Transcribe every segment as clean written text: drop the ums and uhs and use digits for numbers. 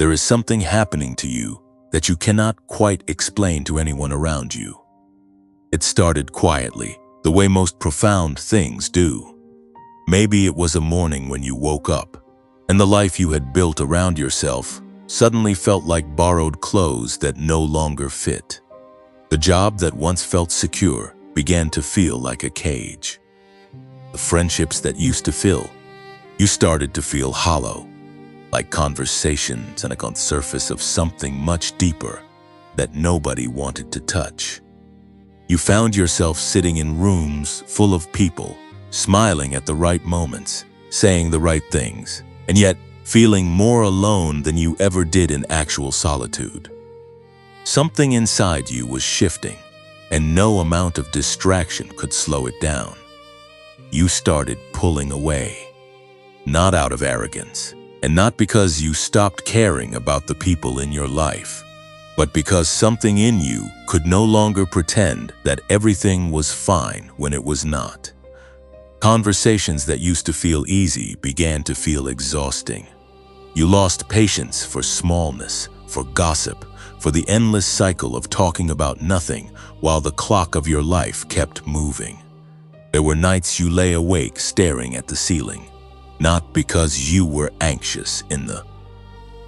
There is something happening to you that you cannot quite explain to anyone around you. It started quietly, the way most profound things do. Maybe it was a morning when you woke up, and the life you had built around yourself suddenly felt like borrowed clothes that no longer fit. The job that once felt secure began to feel like a cage. The friendships that used to fill, you started to feel hollow, like conversations on the surface of something much deeper that nobody wanted to touch. You found yourself sitting in rooms full of people, smiling at the right moments, saying the right things, and yet feeling more alone than you ever did in actual solitude. Something inside you was shifting, and no amount of distraction could slow it down. You started pulling away, not out of arrogance, and not because you stopped caring about the people in your life, but because something in you could no longer pretend that everything was fine when it was not. Conversations that used to feel easy began to feel exhausting. You lost patience for smallness, for gossip, for the endless cycle of talking about nothing while the clock of your life kept moving. There were nights you lay awake staring at the ceiling, not because you were anxious in the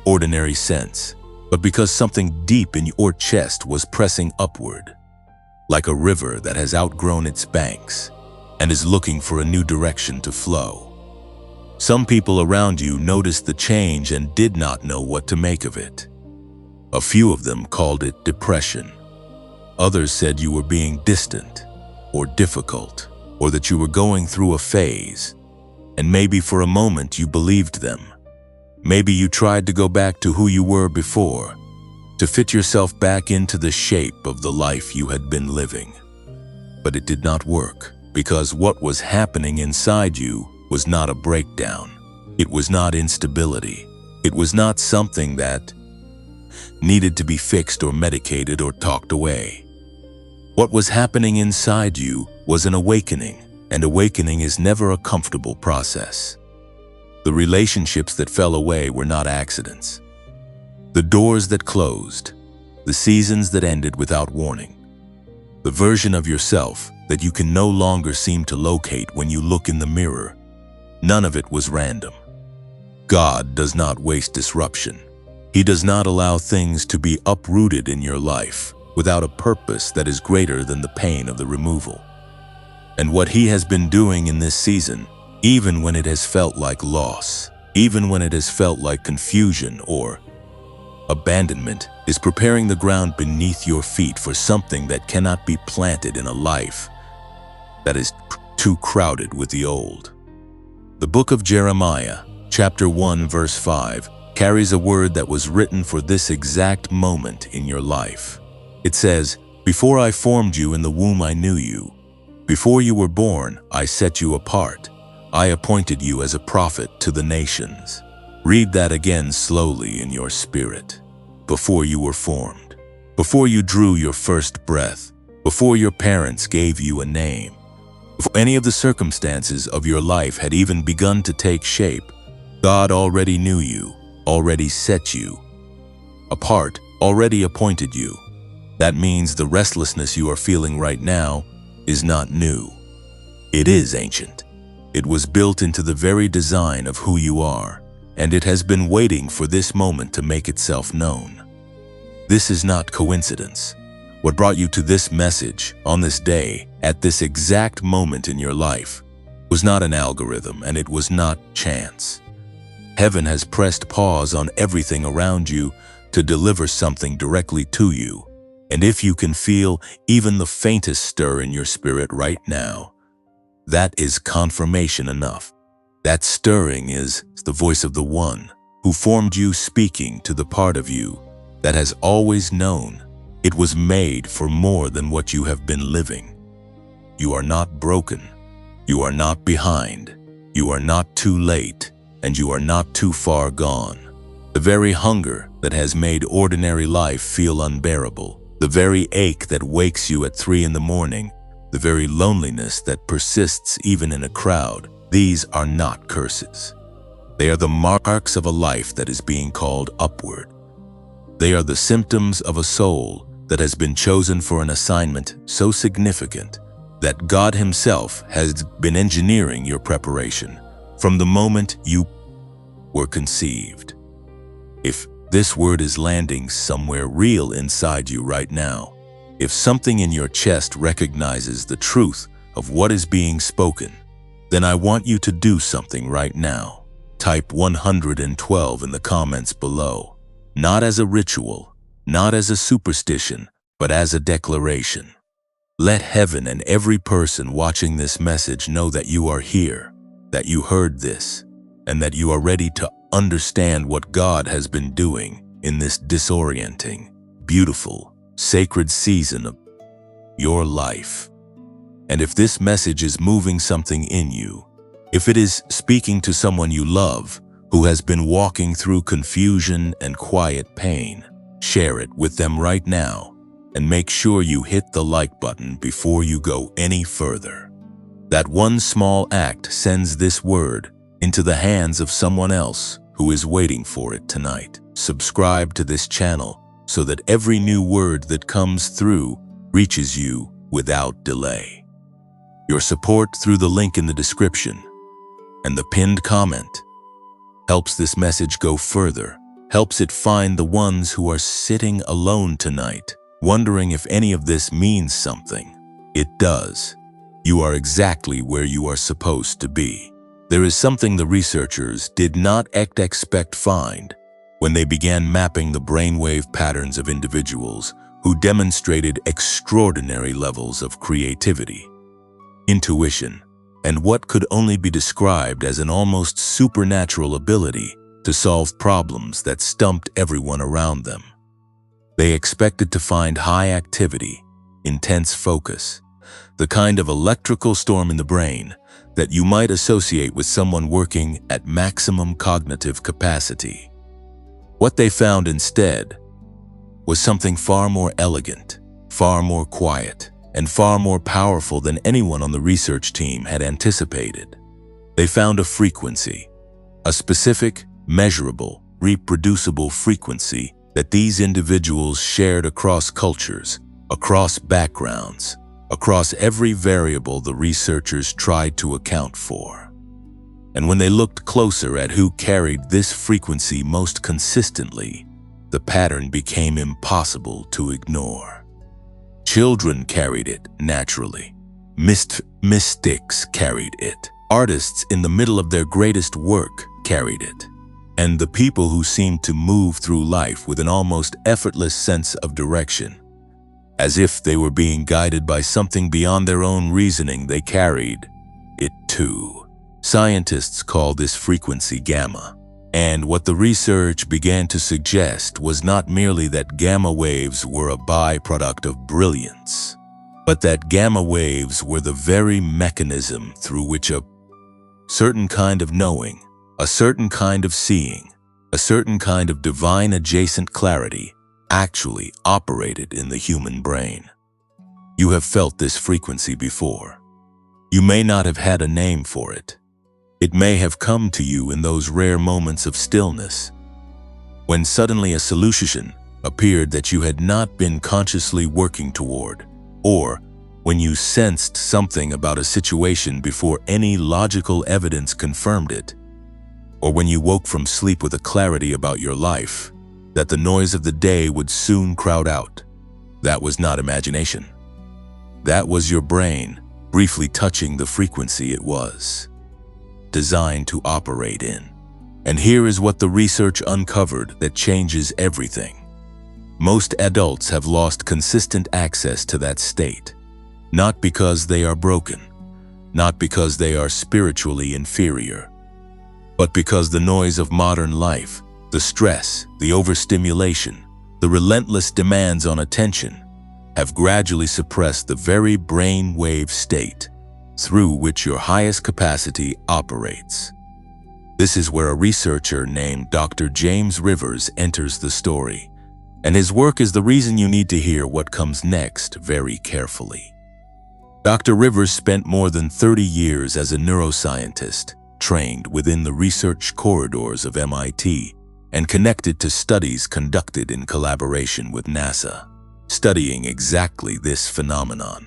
ordinary sense, but because something deep in your chest was pressing upward, like a river that has outgrown its banks and is looking for a new direction to flow. Some people around you noticed the change and did not know what to make of it. A few of them called it depression. Others said you were being distant or difficult, or that you were going through a phase. And maybe for a moment you believed them. Maybe you tried to go back to who you were before, to fit yourself back into the shape of the life you had been living. But it did not work, because what was happening inside you was not a breakdown. It was not instability. It was not something that needed to be fixed or medicated or talked away. What was happening inside you was an awakening, and awakening is never a comfortable process. The relationships that fell away were not accidents. The doors that closed, the seasons that ended without warning, the version of yourself that you can no longer seem to locate when you look in the mirror, none of it was random. God does not waste disruption. He does not allow things to be uprooted in your life without a purpose that is greater than the pain of the removal. And what He has been doing in this season, even when it has felt like loss, even when it has felt like confusion or abandonment, is preparing the ground beneath your feet for something that cannot be planted in a life that is too crowded with the old. The book of Jeremiah, chapter 1, verse 5, carries a word that was written for this exact moment in your life. It says, "Before I formed you in the womb I knew you. Before you were born, I set you apart. I appointed you as a prophet to the nations." Read that again slowly in your spirit. Before you were formed, before you drew your first breath, before your parents gave you a name, before any of the circumstances of your life had even begun to take shape, God already knew you, already set you apart, already appointed you. That means the restlessness you are feeling right now is not new. It is ancient. It was built into the very design of who you are, and it has been waiting for this moment to make itself known. This is not coincidence. What brought you to this message on this day, at this exact moment in your life, was not an algorithm, and it was not chance. Heaven has pressed pause on everything around you to deliver something directly to you. And if you can feel even the faintest stir in your spirit right now, that is confirmation enough. That stirring is the voice of the One who formed you, speaking to the part of you that has always known it was made for more than what you have been living. You are not broken. You are not behind. You are not too late. And you are not too far gone. The very hunger that has made ordinary life feel unbearable, the very ache that wakes you at 3 in the morning, the very loneliness that persists even in a crowd, these are not curses. They are the marks of a life that is being called upward. They are the symptoms of a soul that has been chosen for an assignment so significant that God Himself has been engineering your preparation from the moment you were conceived. If this word is landing somewhere real inside you right now, if something in your chest recognizes the truth of what is being spoken, then I want you to do something right now. Type 112 in the comments below. Not as a ritual, not as a superstition, but as a declaration. Let heaven and every person watching this message know that you are here, that you heard this, and that you are ready to understand what God has been doing in this disorienting, beautiful, sacred season of your life. And if this message is moving something in you, if it is speaking to someone you love who has been walking through confusion and quiet pain, share it with them right now and make sure you hit the like button before you go any further. That one small act sends this word into the hands of someone else who is waiting for it tonight. Subscribe to this channel so that every new word that comes through reaches you without delay. Your support through the link in the description and the pinned comment helps this message go further, helps it find the ones who are sitting alone tonight, wondering if any of this means something. It does. You are exactly where you are supposed to be. There is something the researchers did not expect find when they began mapping the brainwave patterns of individuals who demonstrated extraordinary levels of creativity, intuition, and what could only be described as an almost supernatural ability to solve problems that stumped everyone around them. They expected to find high activity, intense focus, the kind of electrical storm in the brain that you might associate with someone working at maximum cognitive capacity. What they found instead was something far more elegant, far more quiet, and far more powerful than anyone on the research team had anticipated. They found a frequency, a specific, measurable, reproducible frequency that these individuals shared across cultures, across backgrounds, across every variable the researchers tried to account for. And when they looked closer at who carried this frequency most consistently, the pattern became impossible to ignore. Children carried it naturally. Mystics carried it. Artists in the middle of their greatest work carried it. And the people who seemed to move through life with an almost effortless sense of direction, as if they were being guided by something beyond their own reasoning, they carried it too. Scientists call this frequency gamma. And what the research began to suggest was not merely that gamma waves were a byproduct of brilliance, but that gamma waves were the very mechanism through which a certain kind of knowing, a certain kind of seeing, a certain kind of divine adjacent clarity actually operated in the human brain. You have felt this frequency before. You may not have had a name for it. It may have come to you in those rare moments of stillness, when suddenly a solution appeared that you had not been consciously working toward, or when you sensed something about a situation before any logical evidence confirmed it, or when you woke from sleep with a clarity about your life that the noise of the day would soon crowd out. That was not imagination. That was your brain briefly touching the frequency it was designed to operate in. And here is what the research uncovered that changes everything. Most adults have lost consistent access to that state, not because they are broken, not because they are spiritually inferior, but because the noise of modern life, the stress, the overstimulation, the relentless demands on attention have gradually suppressed the very brain wave state through which your highest capacity operates. This is where a researcher named Dr. James Rivers enters the story, and his work is the reason you need to hear what comes next very carefully. Dr. Rivers spent more than 30 years as a neuroscientist, trained within the research corridors of MIT and connected to studies conducted in collaboration with NASA, studying exactly this phenomenon.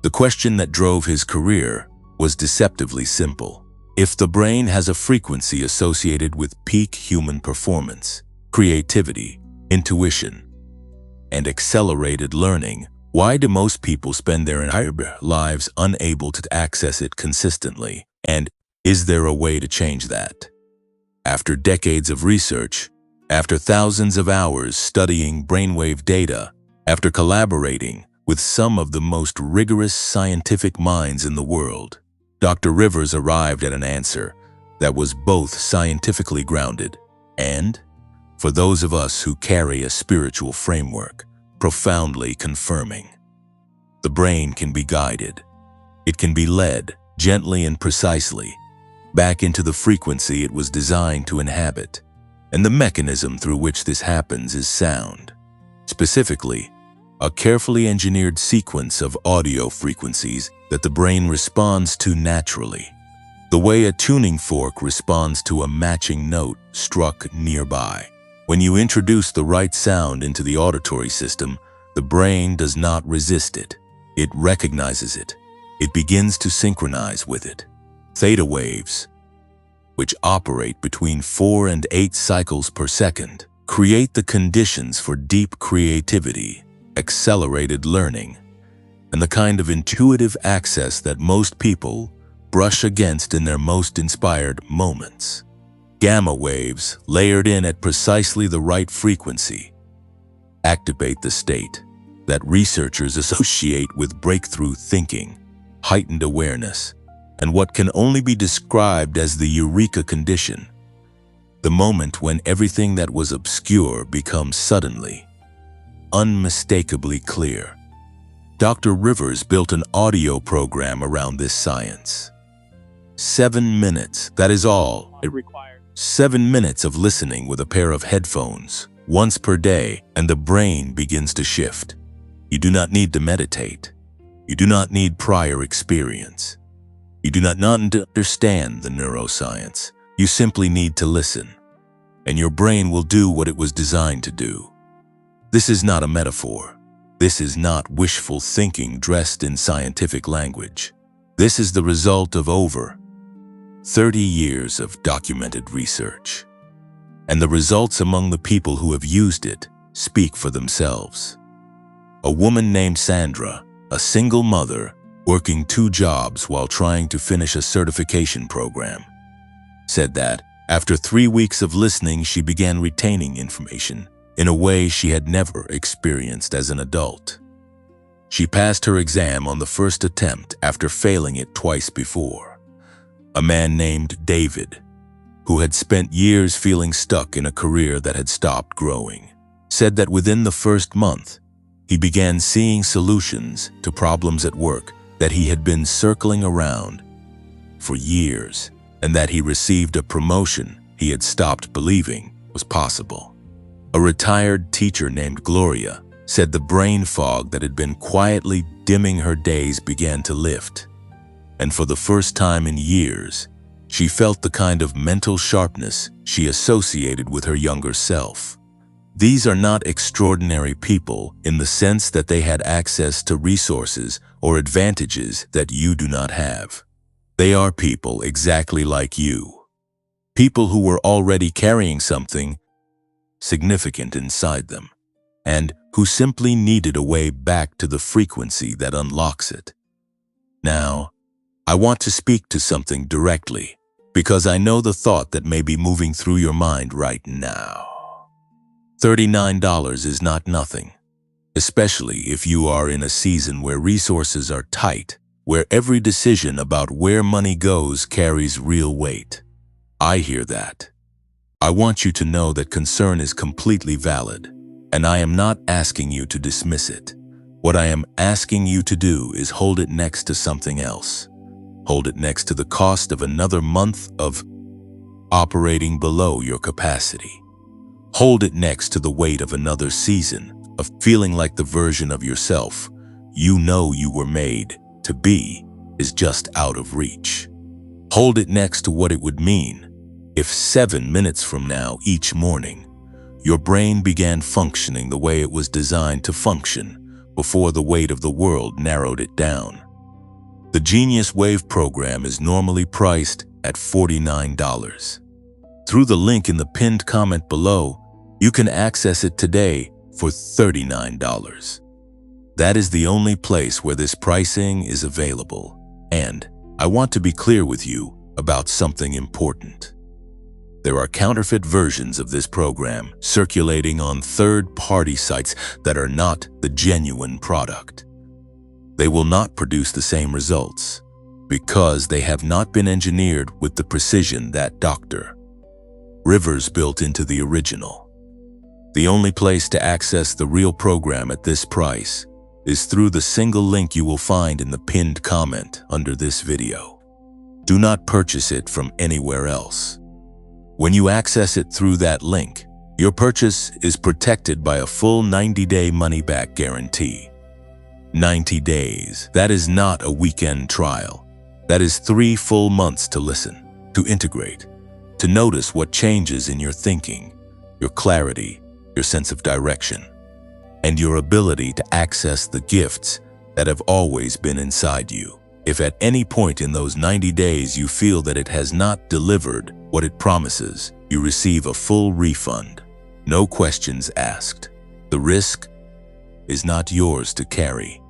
The question that drove his career was deceptively simple. If the brain has a frequency associated with peak human performance, creativity, intuition, and accelerated learning, why do most people spend their entire lives unable to access it consistently? And is there a way to change that? After decades of research, after thousands of hours studying brainwave data, after collaborating with some of the most rigorous scientific minds in the world, Dr. Rivers arrived at an answer that was both scientifically grounded and, for those of us who carry a spiritual framework, profoundly confirming. The brain can be guided. It can be led, gently and precisely, back into the frequency it was designed to inhabit, and the mechanism through which this happens is sound. Specifically, a carefully engineered sequence of audio frequencies that the brain responds to naturally, the way a tuning fork responds to a matching note struck nearby. When you introduce the right sound into the auditory system, the brain does not resist it. It recognizes it. It begins to synchronize with it. Theta waves, which operate between 4 and 8 cycles per second, create the conditions for deep creativity, accelerated learning, and the kind of intuitive access that most people brush against in their most inspired moments. Gamma waves, layered in at precisely the right frequency, activate the state that researchers associate with breakthrough thinking, heightened awareness, and what can only be described as the eureka condition, the moment when everything that was obscure becomes suddenly, unmistakably clear. Dr. Rivers built an audio program around this science. 7 minutes, that is all it required. 7 minutes of listening with a pair of headphones, once per day, and the brain begins to shift. You do not need to meditate. You do not need prior experience. You do not need to understand the neuroscience. You simply need to listen, and your brain will do what it was designed to do. This is not a metaphor. This is not wishful thinking dressed in scientific language. This is the result of over 30 years of documented research. And the results among the people who have used it speak for themselves. A woman named Sandra, a single mother, working 2 jobs while trying to finish a certification program, said that after 3 weeks of listening, she began retaining information in a way she had never experienced as an adult. She passed her exam on the first attempt after failing it twice before. A man named David, who had spent years feeling stuck in a career that had stopped growing, said that within the first month, he began seeing solutions to problems at work that he had been circling around for years, and that he received a promotion he had stopped believing was possible. A retired teacher named Gloria said the brain fog that had been quietly dimming her days began to lift, and for the first time in years, she felt the kind of mental sharpness she associated with her younger self. These are not extraordinary people in the sense that they had access to resources or advantages that you do not have. They are people exactly like you. People who were already carrying something significant inside them, and who simply needed a way back to the frequency that unlocks it. Now, I want to speak to something directly, because I know the thought that may be moving through your mind right now. $39 is not nothing, especially if you are in a season where resources are tight, where every decision about where money goes carries real weight. I hear that. I want you to know that concern is completely valid, and I am not asking you to dismiss it. What I am asking you to do is hold it next to something else. Hold it next to the cost of another month of operating below your capacity. Hold it next to the weight of another season of feeling like the version of yourself you know you were made to be is just out of reach. Hold it next to what it would mean if 7 minutes from now each morning, your brain began functioning the way it was designed to function before the weight of the world narrowed it down. The Genius Wave program is normally priced at $49. Through the link in the pinned comment below, you can access it today for $39. That is the only place where this pricing is available. And I want to be clear with you about something important. There are counterfeit versions of this program circulating on third-party sites that are not the genuine product. They will not produce the same results because they have not been engineered with the precision that Dr. Rivers built into the original. The only place to access the real program at this price is through the single link you will find in the pinned comment under this video. Do not purchase it from anywhere else. When you access it through that link, your purchase is protected by a full 90-day money-back guarantee. 90 days. That is not a weekend trial. That is 3 full months to listen, to integrate, to notice what changes in your thinking, your clarity, your sense of direction, and your ability to access the gifts that have always been inside you. If at any point in those 90 days you feel that it has not delivered what it promises, you receive a full refund. No questions asked. The risk is not yours to carry.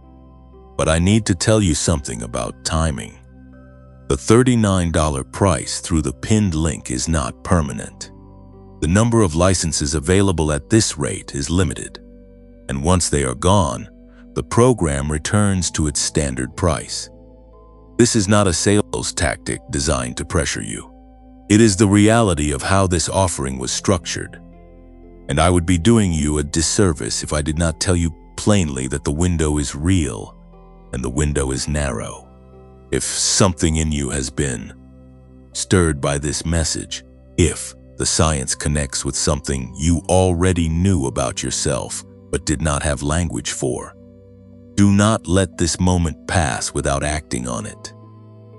But I need to tell you something about timing. The $39 price through the pinned link is not permanent. The number of licenses available at this rate is limited, and once they are gone, the program returns to its standard price. This is not a sales tactic designed to pressure you. It is the reality of how this offering was structured. And I would be doing you a disservice if I did not tell you plainly that the window is real and the window is narrow. If something in you has been stirred by this message, if the science connects with something you already knew about yourself but did not have language for, do not let this moment pass without acting on it.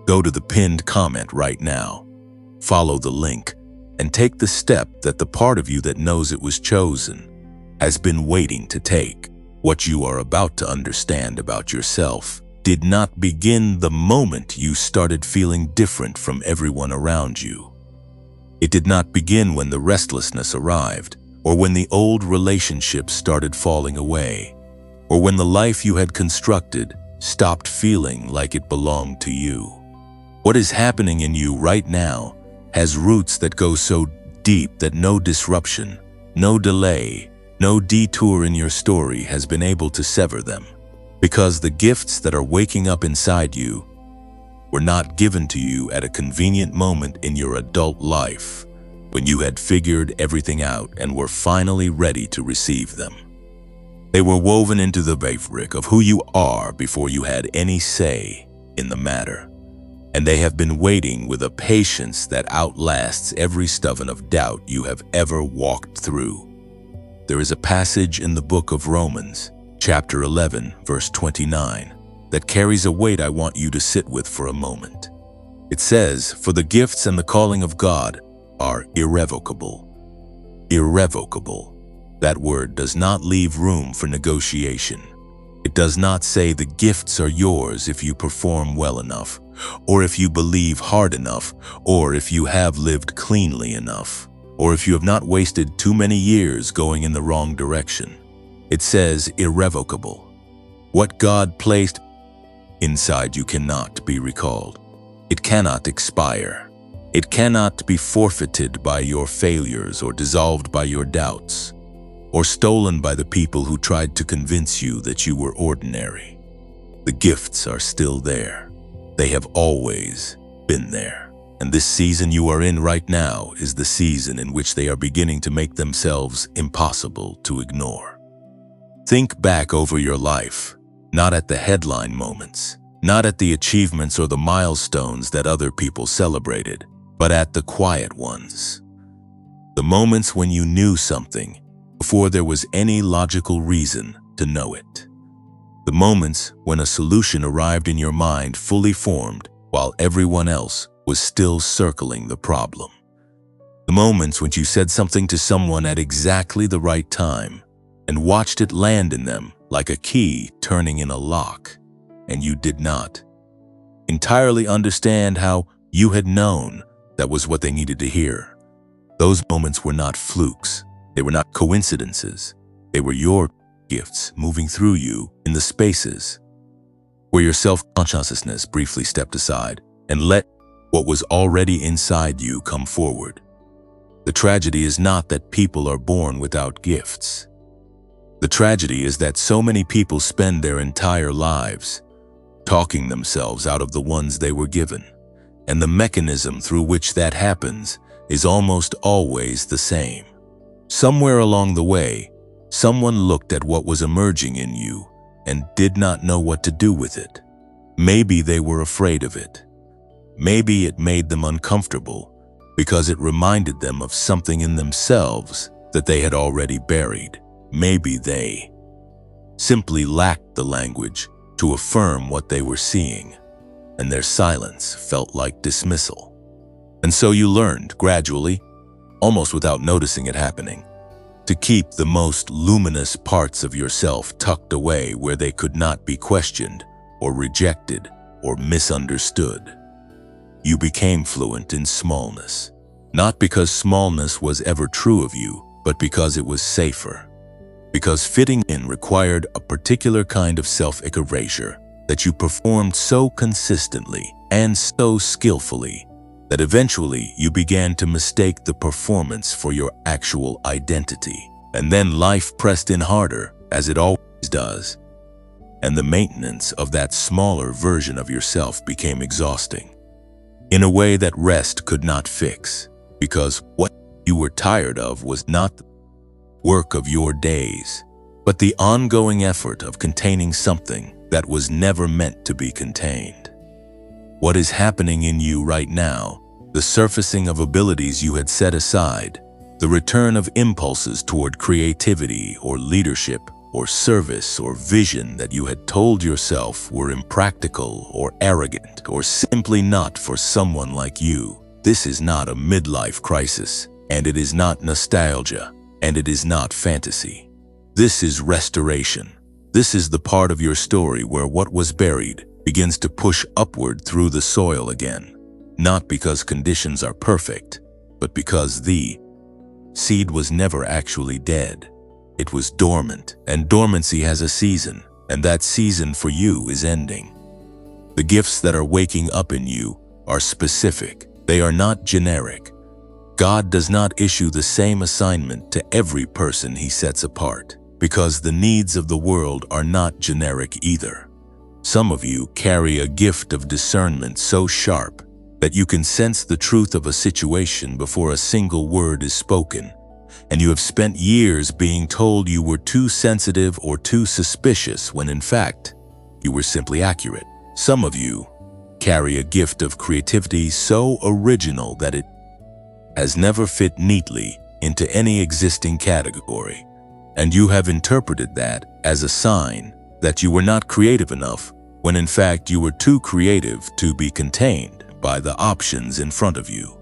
Go to the pinned comment right now, follow the link, and take the step that the part of you that knows it was chosen has been waiting to take. What you are about to understand about yourself did not begin the moment you started feeling different from everyone around you. It did not begin when the restlessness arrived, or when the old relationships started falling away, or when the life you had constructed stopped feeling like it belonged to you. What is happening in you right now has roots that go so deep that no disruption, no delay, no detour in your story has been able to sever them. Because the gifts that are waking up inside you were not given to you at a convenient moment in your adult life, when you had figured everything out and were finally ready to receive them. They were woven into the fabric of who you are before you had any say in the matter. And they have been waiting with a patience that outlasts every stubborn of doubt you have ever walked through. There is a passage in the book of Romans, chapter 11, verse 29, that carries a weight I want you to sit with for a moment. It says, "For the gifts and the calling of God are irrevocable." Irrevocable. That word does not leave room for negotiation. It does not say the gifts are yours if you perform well enough, or if you believe hard enough, or if you have lived cleanly enough, or if you have not wasted too many years going in the wrong direction. It says irrevocable. What God placed inside you cannot be recalled. It cannot expire. It cannot be forfeited by your failures or dissolved by your doubts, or stolen by the people who tried to convince you that you were ordinary. The gifts are still there. They have always been there. And this season you are in right now is the season in which they are beginning to make themselves impossible to ignore. Think back over your life, not at the headline moments, not at the achievements or the milestones that other people celebrated, but at the quiet ones. The moments when you knew something before there was any logical reason to know it. The moments when a solution arrived in your mind fully formed while everyone else was still circling the problem. The moments when you said something to someone at exactly the right time and watched it land in them like a key turning in a lock, and you did not entirely understand how you had known that was what they needed to hear. Those moments were not flukes. They were not coincidences. They were your gifts moving through you in the spaces where your self-consciousness briefly stepped aside and let what was already inside you come forward. The tragedy is not that people are born without gifts. The tragedy is that so many people spend their entire lives talking themselves out of the ones they were given, and the mechanism through which that happens is almost always the same. Somewhere along the way, someone looked at what was emerging in you and did not know what to do with it. Maybe they were afraid of it. Maybe it made them uncomfortable because it reminded them of something in themselves that they had already buried. Maybe they simply lacked the language to affirm what they were seeing, and their silence felt like dismissal. And so you learned gradually, almost without noticing it happening, to keep the most luminous parts of yourself tucked away where they could not be questioned or rejected or misunderstood. You became fluent in smallness, not because smallness was ever true of you, but because it was safer. Because fitting in required a particular kind of self-erasure that you performed so consistently and so skillfully that eventually you began to mistake the performance for your actual identity. And then life pressed in harder, as it always does, and the maintenance of that smaller version of yourself became exhausting in a way that rest could not fix, because what you were tired of was not the work of your days, but the ongoing effort of containing something that was never meant to be contained. What is happening in you right now, the surfacing of abilities you had set aside, the return of impulses toward creativity or leadership or service or vision that you had told yourself were impractical or arrogant or simply not for someone like you. This is not a midlife crisis, and it is not nostalgia, and it is not fantasy. This is restoration. This is the part of your story where what was buried begins to push upward through the soil again, not because conditions are perfect, but because the seed was never actually dead. It was dormant, and dormancy has a season, and that season for you is ending. The gifts that are waking up in you are specific. They are not generic. God does not issue the same assignment to every person he sets apart, because the needs of the world are not generic either. Some of you carry a gift of discernment so sharp that you can sense the truth of a situation before a single word is spoken, and you have spent years being told you were too sensitive or too suspicious when in fact, you were simply accurate. Some of you carry a gift of creativity so original that it has never fit neatly into any existing category, and you have interpreted that as a sign that you were not creative enough when in fact you were too creative to be contained by the options in front of you.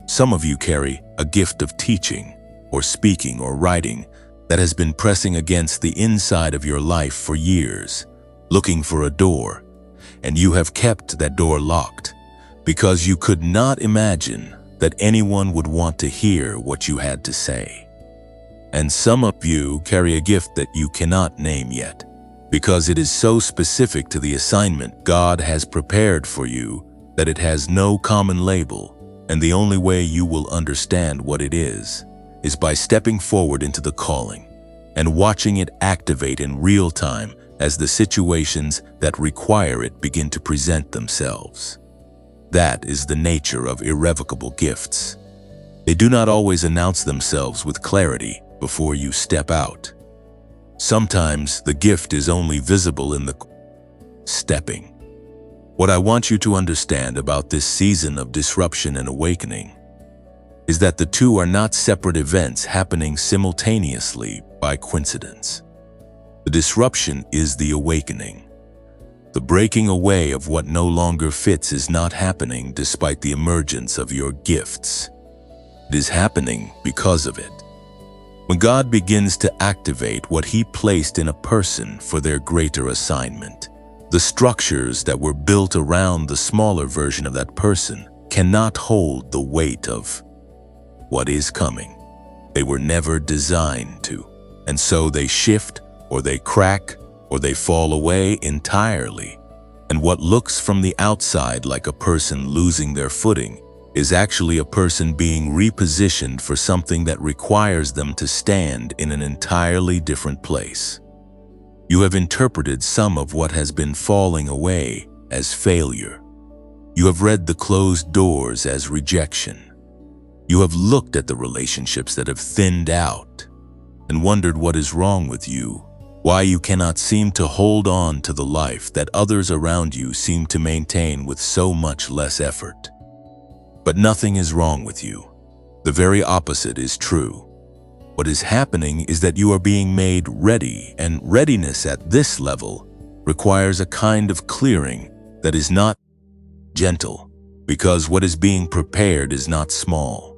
Some of you carry a gift of teaching or speaking or writing that has been pressing against the inside of your life for years, looking for a door, and you have kept that door locked because you could not imagine that anyone would want to hear what you had to say. And some of you carry a gift that you cannot name yet, because it is so specific to the assignment God has prepared for you that it has no common label, and the only way you will understand what it is by stepping forward into the calling and watching it activate in real time as the situations that require it begin to present themselves. That is the nature of irrevocable gifts. They do not always announce themselves with clarity before you step out. Sometimes the gift is only visible in the stepping. What I want you to understand about this season of disruption and awakening is that the two are not separate events happening simultaneously by coincidence. The disruption is the awakening. The breaking away of what no longer fits is not happening despite the emergence of your gifts. It is happening because of it. When God begins to activate what He placed in a person for their greater assignment, the structures that were built around the smaller version of that person cannot hold the weight of what is coming. They were never designed to, and so they shift, or they crack, or they fall away entirely. And what looks from the outside like a person losing their footing is actually a person being repositioned for something that requires them to stand in an entirely different place. You have interpreted some of what has been falling away as failure. You have read the closed doors as rejection. You have looked at the relationships that have thinned out and wondered what is wrong with you, why you cannot seem to hold on to the life that others around you seem to maintain with so much less effort. But nothing is wrong with you. The very opposite is true. What is happening is that you are being made ready, and readiness at this level requires a kind of clearing that is not gentle, because what is being prepared is not small.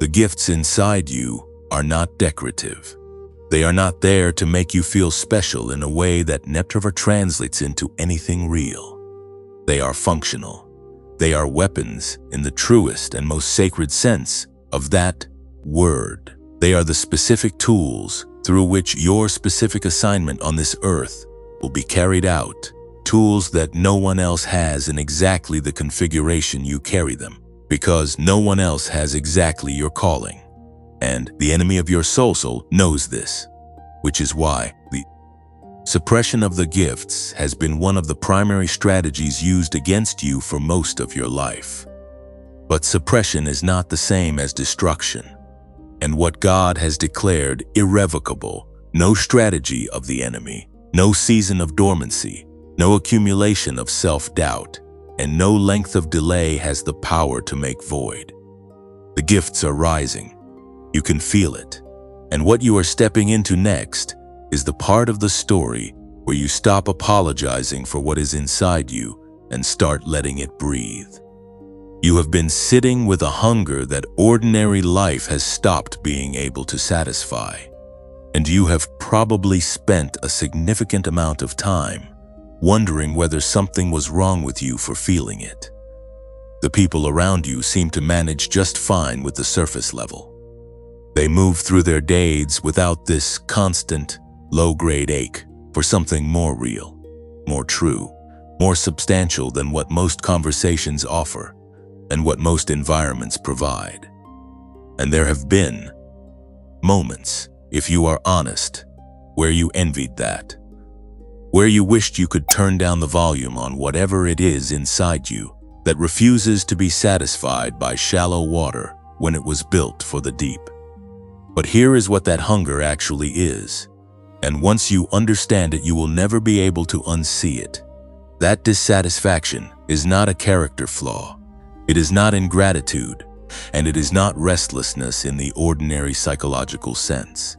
The gifts inside you are not decorative. They are not there to make you feel special in a way that never translates into anything real. They are functional. They are weapons in the truest and most sacred sense of that word. They are the specific tools through which your specific assignment on this earth will be carried out, tools that no one else has in exactly the configuration you carry them, because no one else has exactly your calling. And the enemy of your soul knows this, which is why the suppression of the gifts has been one of the primary strategies used against you for most of your life. But suppression is not the same as destruction, and what God has declared irrevocable, no strategy of the enemy, no season of dormancy, no accumulation of self-doubt, and no length of delay has the power to make void. The gifts are rising. You can feel it. And what you are stepping into next is the part of the story where you stop apologizing for what is inside you and start letting it breathe. You have been sitting with a hunger that ordinary life has stopped being able to satisfy, and you have probably spent a significant amount of time wondering whether something was wrong with you for feeling it. The people around you seem to manage just fine with the surface level. They move through their days without this constant, low-grade ache for something more real, more true, more substantial than what most conversations offer and what most environments provide. And there have been moments, if you are honest, where you envied that, where you wished you could turn down the volume on whatever it is inside you that refuses to be satisfied by shallow water when it was built for the deep. But here is what that hunger actually is, and once you understand it, you will never be able to unsee it. That dissatisfaction is not a character flaw. It is not ingratitude, and it is not restlessness in the ordinary psychological sense.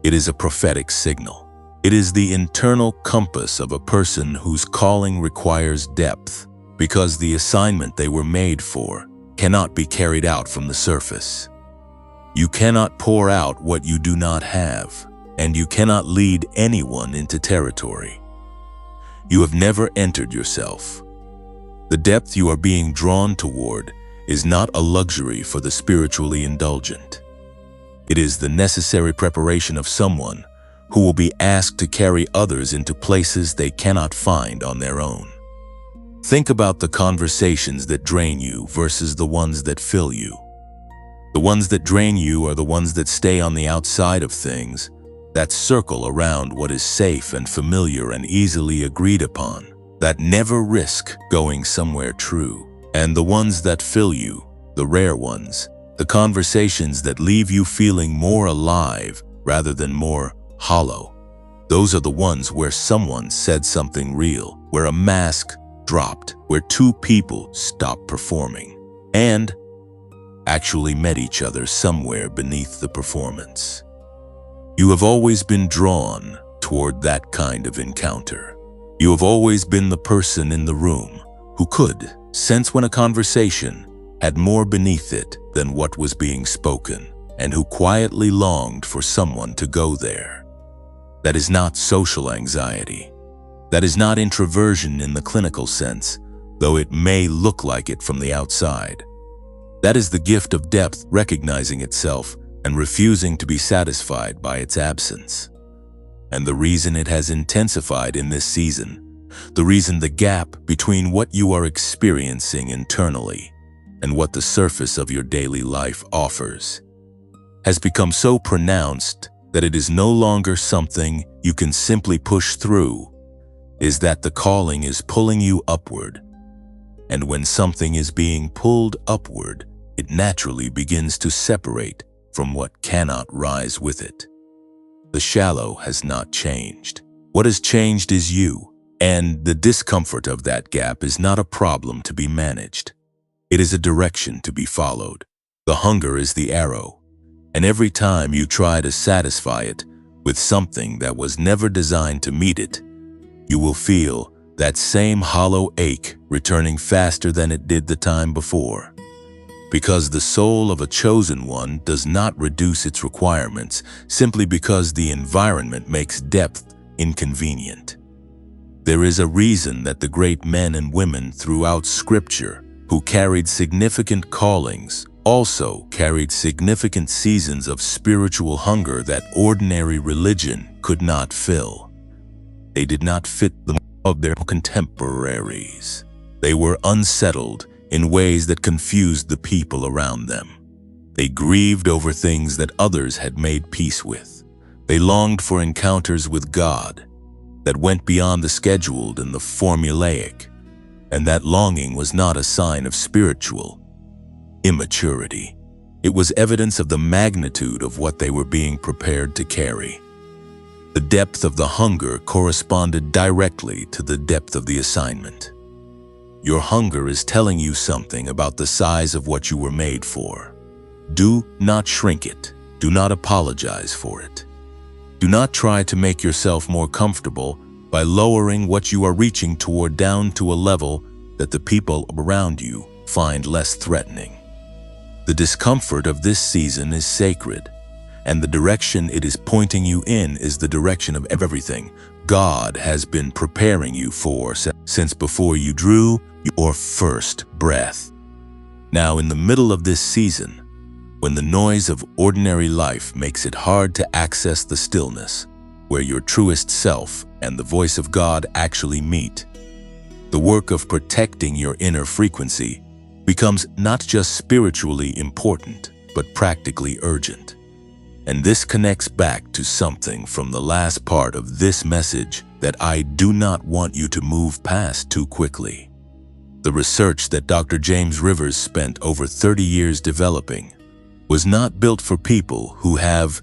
It is a prophetic signal. It is the internal compass of a person whose calling requires depth, because the assignment they were made for cannot be carried out from the surface. You cannot pour out what you do not have, and you cannot lead anyone into territory. You have never entered yourself. The depth you are being drawn toward is not a luxury for the spiritually indulgent. It is the necessary preparation of someone who will be asked to carry others into places they cannot find on their own. Think about the conversations that drain you versus the ones that fill you. The ones that drain you are the ones that stay on the outside of things, that circle around what is safe and familiar and easily agreed upon, that never risk going somewhere true. And the ones that fill you, the rare ones, the conversations that leave you feeling more alive rather than more hollow, those are the ones where someone said something real, where a mask dropped, where two people stopped performing and actually met each other somewhere beneath the performance. You have always been drawn toward that kind of encounter. You have always been the person in the room who could sense when a conversation had more beneath it than what was being spoken, and who quietly longed for someone to go there. That is not social anxiety. That is not introversion in the clinical sense, though it may look like it from the outside. That is the gift of depth recognizing itself and refusing to be satisfied by its absence. And the reason it has intensified in this season, the reason the gap between what you are experiencing internally and what the surface of your daily life offers, has become so pronounced that it is no longer something you can simply push through, is that the calling is pulling you upward. And when something is being pulled upward, it naturally begins to separate from what cannot rise with it. The shallow has not changed. What has changed is you, and the discomfort of that gap is not a problem to be managed. It is a direction to be followed. The hunger is the arrow, and every time you try to satisfy it with something that was never designed to meet it, you will feel that same hollow ache returning faster than it did the time before. Because the soul of a chosen one does not reduce its requirements simply because the environment makes depth inconvenient. There is a reason that the great men and women throughout Scripture who carried significant callings also carried significant seasons of spiritual hunger that ordinary religion could not fill. They did not fit the mold of their contemporaries. They were unsettled in ways that confused the people around them. They grieved over things that others had made peace with. They longed for encounters with God that went beyond the scheduled and the formulaic, and that longing was not a sign of spiritual immaturity. It was evidence of the magnitude of what they were being prepared to carry. The depth of the hunger corresponded directly to the depth of the assignment. Your hunger is telling you something about the size of what you were made for. Do not shrink it. Do not apologize for it. Do not try to make yourself more comfortable by lowering what you are reaching toward down to a level that the people around you find less threatening. The discomfort of this season is sacred, and the direction it is pointing you in is the direction of everything God has been preparing you for since before you drew your first breath. Now, in the middle of this season, when the noise of ordinary life makes it hard to access the stillness where your truest self and the voice of God actually meet, the work of protecting your inner frequency becomes not just spiritually important, but practically urgent. And this connects back to something from the last part of this message that I do not want you to move past too quickly. The research that Dr. James Rivers spent over 30 years developing was not built for people who have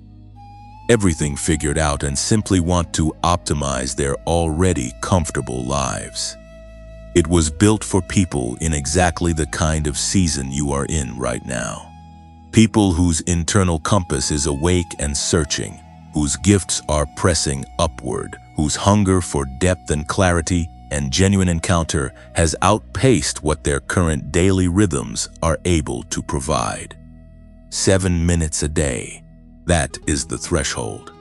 everything figured out and simply want to optimize their already comfortable lives. It was built for people in exactly the kind of season you are in right now. People whose internal compass is awake and searching, whose gifts are pressing upward, whose hunger for depth and clarity and genuine encounter has outpaced what their current daily rhythms are able to provide. 7 minutes a day, that is the threshold.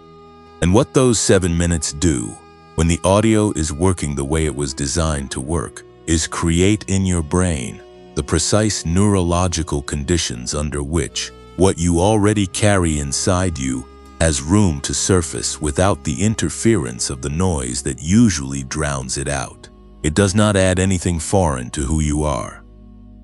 And what those 7 minutes do, when the audio is working the way it was designed to work, is create in your brain the precise neurological conditions under which what you already carry inside you has room to surface without the interference of the noise that usually drowns it out. It does not add anything foreign to who you are.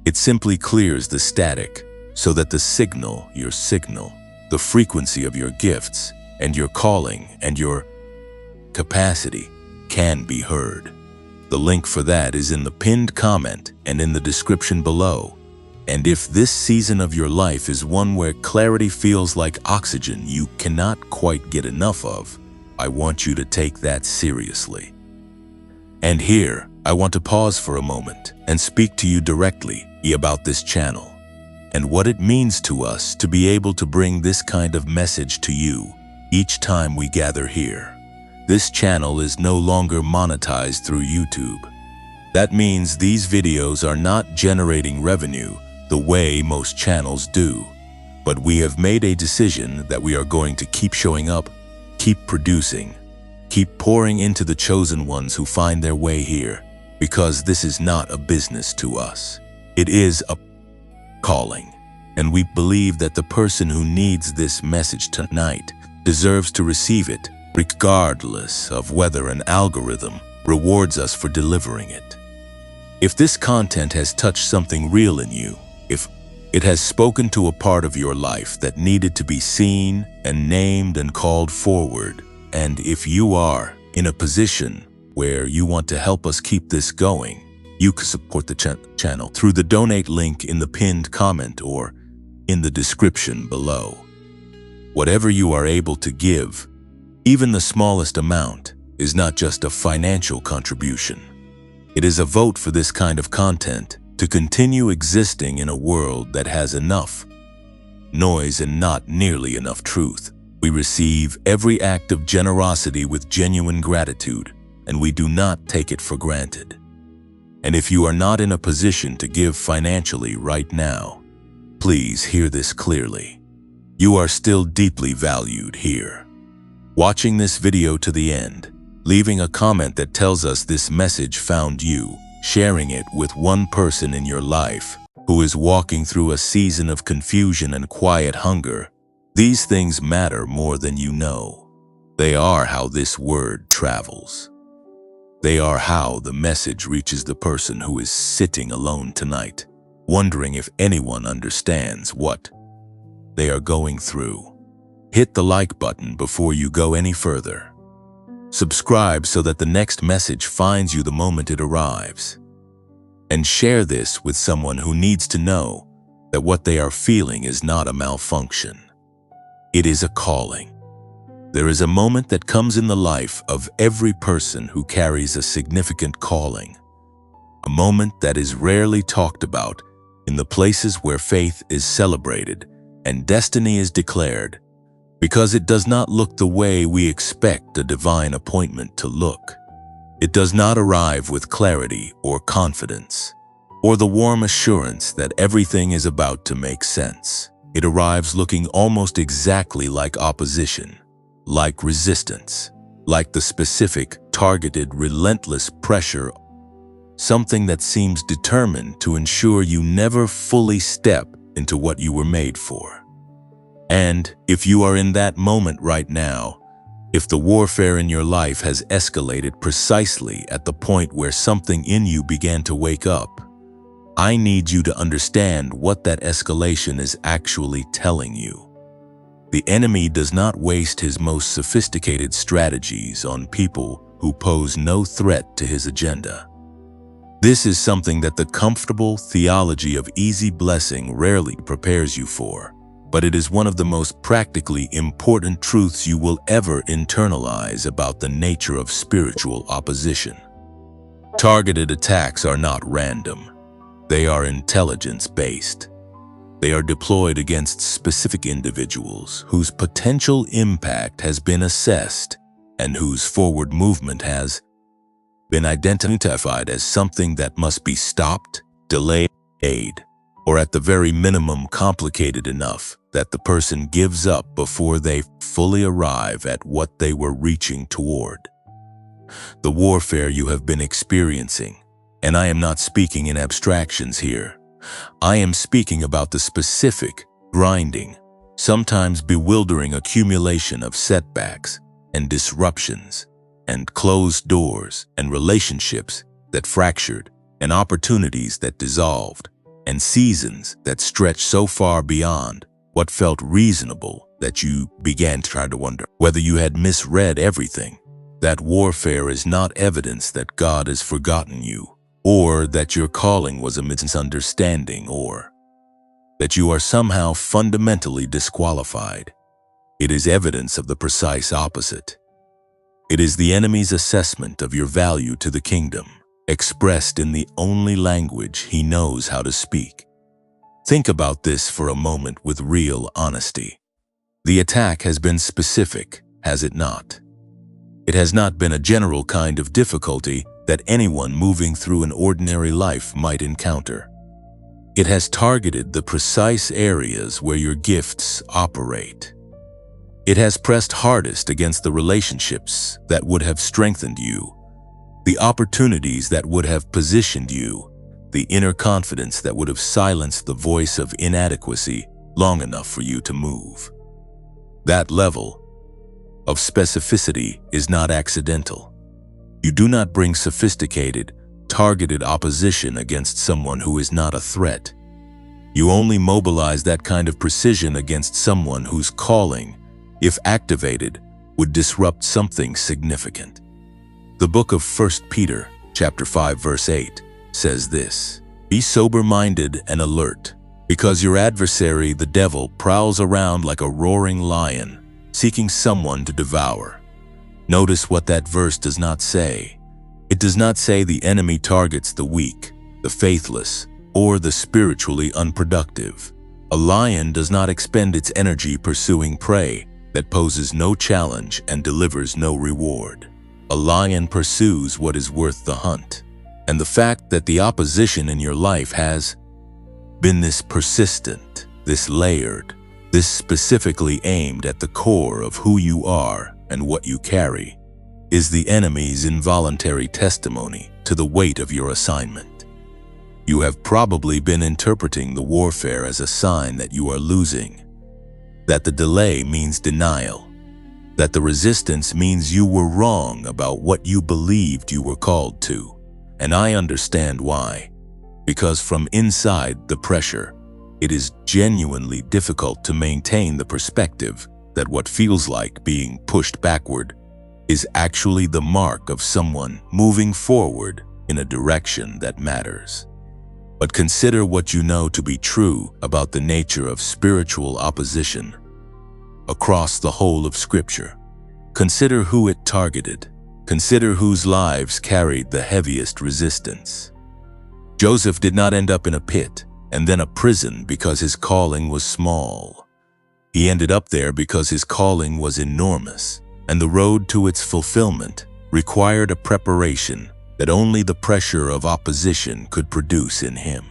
It simply clears the static so that the signal, your signal, the frequency of your gifts and your calling and your capacity can be heard. The link for that is in the pinned comment and in the description below. And if this season of your life is one where clarity feels like oxygen you cannot quite get enough of, I want you to take that seriously. And here, I want to pause for a moment and speak to you directly about this channel and what it means to us to be able to bring this kind of message to you each time we gather here. this channel is no longer monetized through YouTube. That means these videos are not generating revenue the way most channels do. But we have made a decision that we are going to keep showing up, keep producing, keep pouring into the chosen ones who find their way here, because this is not a business to us. It is a calling, and we believe that the person who needs this message tonight deserves to receive it, regardless of whether an algorithm rewards us for delivering it. If this content has touched something real in you, if it has spoken to a part of your life that needed to be seen and named and called forward, and if you are in a position where you want to help us keep this going, you can support the channel through the donate link in the pinned comment or in the description below. Whatever you are able to give, even the smallest amount, is not just a financial contribution. It is a vote for this kind of content to continue existing in a world that has enough noise and not nearly enough truth. We receive every act of generosity with genuine gratitude, and we do not take it for granted. And if you are not in a position to give financially right now, please hear this clearly. You are still deeply valued here. Watching this video to the end, leaving a comment that tells us this message found you, sharing it with one person in your life who is walking through a season of confusion and quiet hunger, these things matter more than you know. They are how this word travels. They are how the message reaches the person who is sitting alone tonight, wondering if anyone understands what they are going through. Hit the like button before you go any further. Subscribe so that the next message finds you the moment it arrives. And share this with someone who needs to know that what they are feeling is not a malfunction. It is a calling. There is a moment that comes in the life of every person who carries a significant calling. A moment that is rarely talked about in the places where faith is celebrated and destiny is declared, because it does not look the way we expect a divine appointment to look. It does not arrive with clarity or confidence, or the warm assurance that everything is about to make sense. It arrives looking almost exactly like opposition, like resistance, like the specific, targeted, relentless pressure, something that seems determined to ensure you never fully step into what you were made for. And if you are in that moment right now, if the warfare in your life has escalated precisely at the point where something in you began to wake up, I need you to understand what that escalation is actually telling you. The enemy does not waste his most sophisticated strategies on people who pose no threat to his agenda. This is something that the comfortable theology of easy blessing rarely prepares you for, but it is one of the most practically important truths you will ever internalize about the nature of spiritual opposition. Targeted attacks are not random. They are intelligence-based. They are deployed against specific individuals whose potential impact has been assessed and whose forward movement has been identified as something that must be stopped, delayed, or at the very minimum complicated enough that the person gives up before they fully arrive at what they were reaching toward. The warfare you have been experiencing, and I am not speaking in abstractions here, I am speaking about the specific, grinding, sometimes bewildering accumulation of setbacks and disruptions and closed doors and relationships that fractured and opportunities that dissolved and seasons that stretched so far beyond what felt reasonable that you began to try to wonder whether you had misread everything. That warfare is not evidence that God has forgotten you, or that your calling was a misunderstanding, or that you are somehow fundamentally disqualified. It is evidence of the precise opposite. It is the enemy's assessment of your value to the kingdom, expressed in the only language he knows how to speak. Think about this for a moment with real honesty. The attack has been specific, has it not? It has not been a general kind of difficulty that anyone moving through an ordinary life might encounter. It has targeted the precise areas where your gifts operate. It has pressed hardest against the relationships that would have strengthened you, the opportunities that would have positioned you, the inner confidence that would have silenced the voice of inadequacy long enough for you to move. That level of specificity is not accidental. You do not bring sophisticated, targeted opposition against someone who is not a threat. You only mobilize that kind of precision against someone whose calling, if activated, would disrupt something significant. The book of 1 Peter, chapter 5, verse 8, says this: "Be sober-minded and alert, because your adversary, the devil, prowls around like a roaring lion, seeking someone to devour." Notice what that verse does not say. It does not say the enemy targets the weak, the faithless, or the spiritually unproductive. A lion does not expend its energy pursuing prey that poses no challenge and delivers no reward. A lion pursues what is worth the hunt. And the fact that the opposition in your life has been this persistent, this layered, this specifically aimed at the core of who you are and what you carry, is the enemy's involuntary testimony to the weight of your assignment. You have probably been interpreting the warfare as a sign that you are losing, that the delay means denial, that the resistance means you were wrong about what you believed you were called to. And I understand why. Because from inside the pressure, it is genuinely difficult to maintain the perspective that what feels like being pushed backward is actually the mark of someone moving forward in a direction that matters. But consider what you know to be true about the nature of spiritual opposition across the whole of Scripture. Consider who it targeted. Consider whose lives carried the heaviest resistance. Joseph did not end up in a pit and then a prison because his calling was small. He ended up there because his calling was enormous, and the road to its fulfillment required a preparation that only the pressure of opposition could produce in him.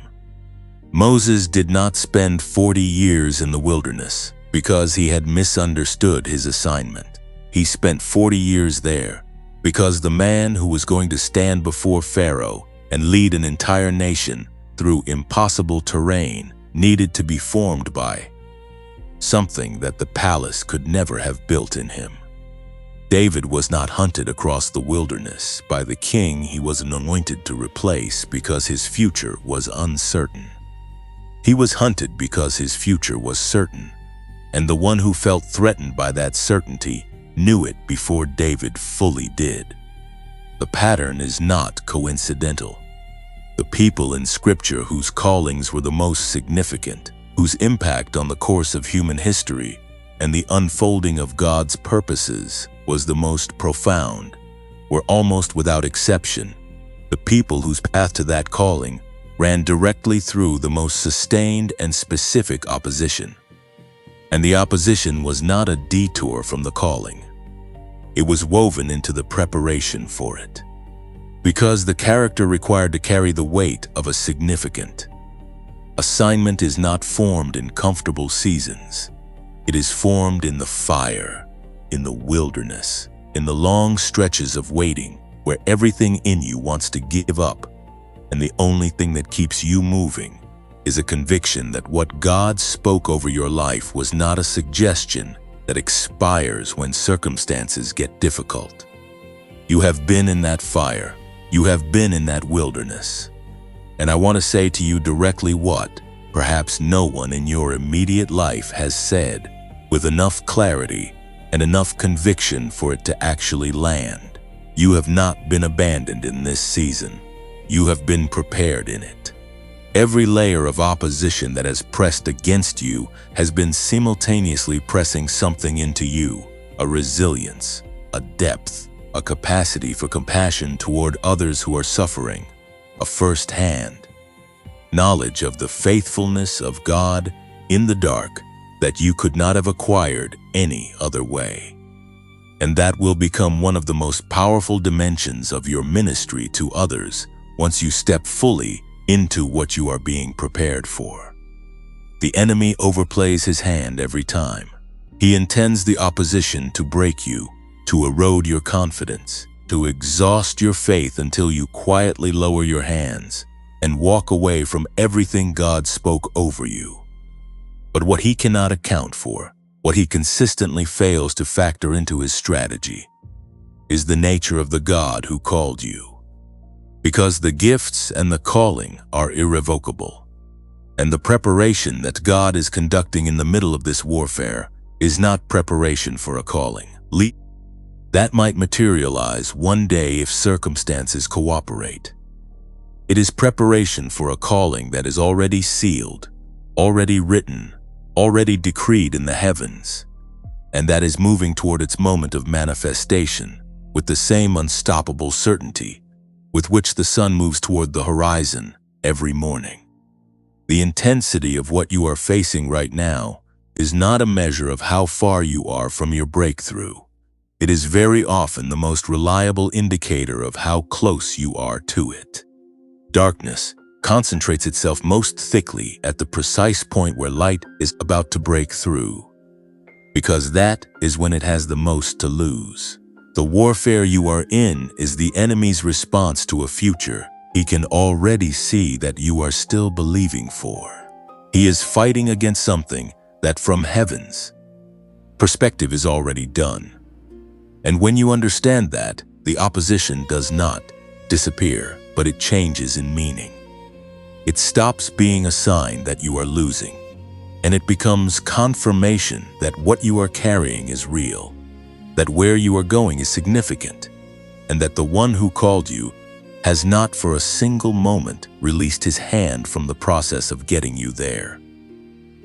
Moses did not spend 40 years in the wilderness because he had misunderstood his assignment. He spent 40 years there because the man who was going to stand before Pharaoh and lead an entire nation through impossible terrain needed to be formed by something that the palace could never have built in him. David was not hunted across the wilderness by the king he was anointed to replace because his future was uncertain. He was hunted because his future was certain, and the one who felt threatened by that certainty knew it before David fully did. The pattern is not coincidental. The people in Scripture whose callings were the most significant, whose impact on the course of human history and the unfolding of God's purposes was the most profound, were almost without exception the people whose path to that calling ran directly through the most sustained and specific opposition. And the opposition was not a detour from the calling. It was woven into the preparation for it. Because the character required to carry the weight of a significant assignment is not formed in comfortable seasons. It is formed in the fire, in the wilderness, in the long stretches of waiting where everything in you wants to give up, and the only thing that keeps you moving is a conviction that what God spoke over your life was not a suggestion that expires when circumstances get difficult. You have been in that fire. You have been in that wilderness. And I want to say to you directly what perhaps no one in your immediate life has said with enough clarity and enough conviction for it to actually land. You have not been abandoned in this season. You have been prepared in it. Every layer of opposition that has pressed against you has been simultaneously pressing something into you, a resilience, a depth, a capacity for compassion toward others who are suffering, a first-hand knowledge of the faithfulness of God in the dark that you could not have acquired any other way. And that will become one of the most powerful dimensions of your ministry to others once you step fully into what you are being prepared for. The enemy overplays his hand every time. He intends the opposition to break you, to erode your confidence, to exhaust your faith until you quietly lower your hands and walk away from everything God spoke over you. But what he cannot account for, what he consistently fails to factor into his strategy, is the nature of the God who called you. Because the gifts and the calling are irrevocable, and the preparation that God is conducting in the middle of this warfare is not preparation for a calling. That might materialize one day if circumstances cooperate. It is preparation for a calling that is already sealed, already written, already decreed in the heavens, and that is moving toward its moment of manifestation with the same unstoppable certainty with which the sun moves toward the horizon every morning. The intensity of what you are facing right now is not a measure of how far you are from your breakthrough. It is very often the most reliable indicator of how close you are to it. Darkness concentrates itself most thickly at the precise point where light is about to break through, because that is when it has the most to lose. The warfare you are in is the enemy's response to a future he can already see that you are still believing for. He is fighting against something that from heaven's perspective is already done. And when you understand that, the opposition does not disappear, but it changes in meaning. It stops being a sign that you are losing, and it becomes confirmation that what you are carrying is real, that where you are going is significant, and that the one who called you has not for a single moment released his hand from the process of getting you there.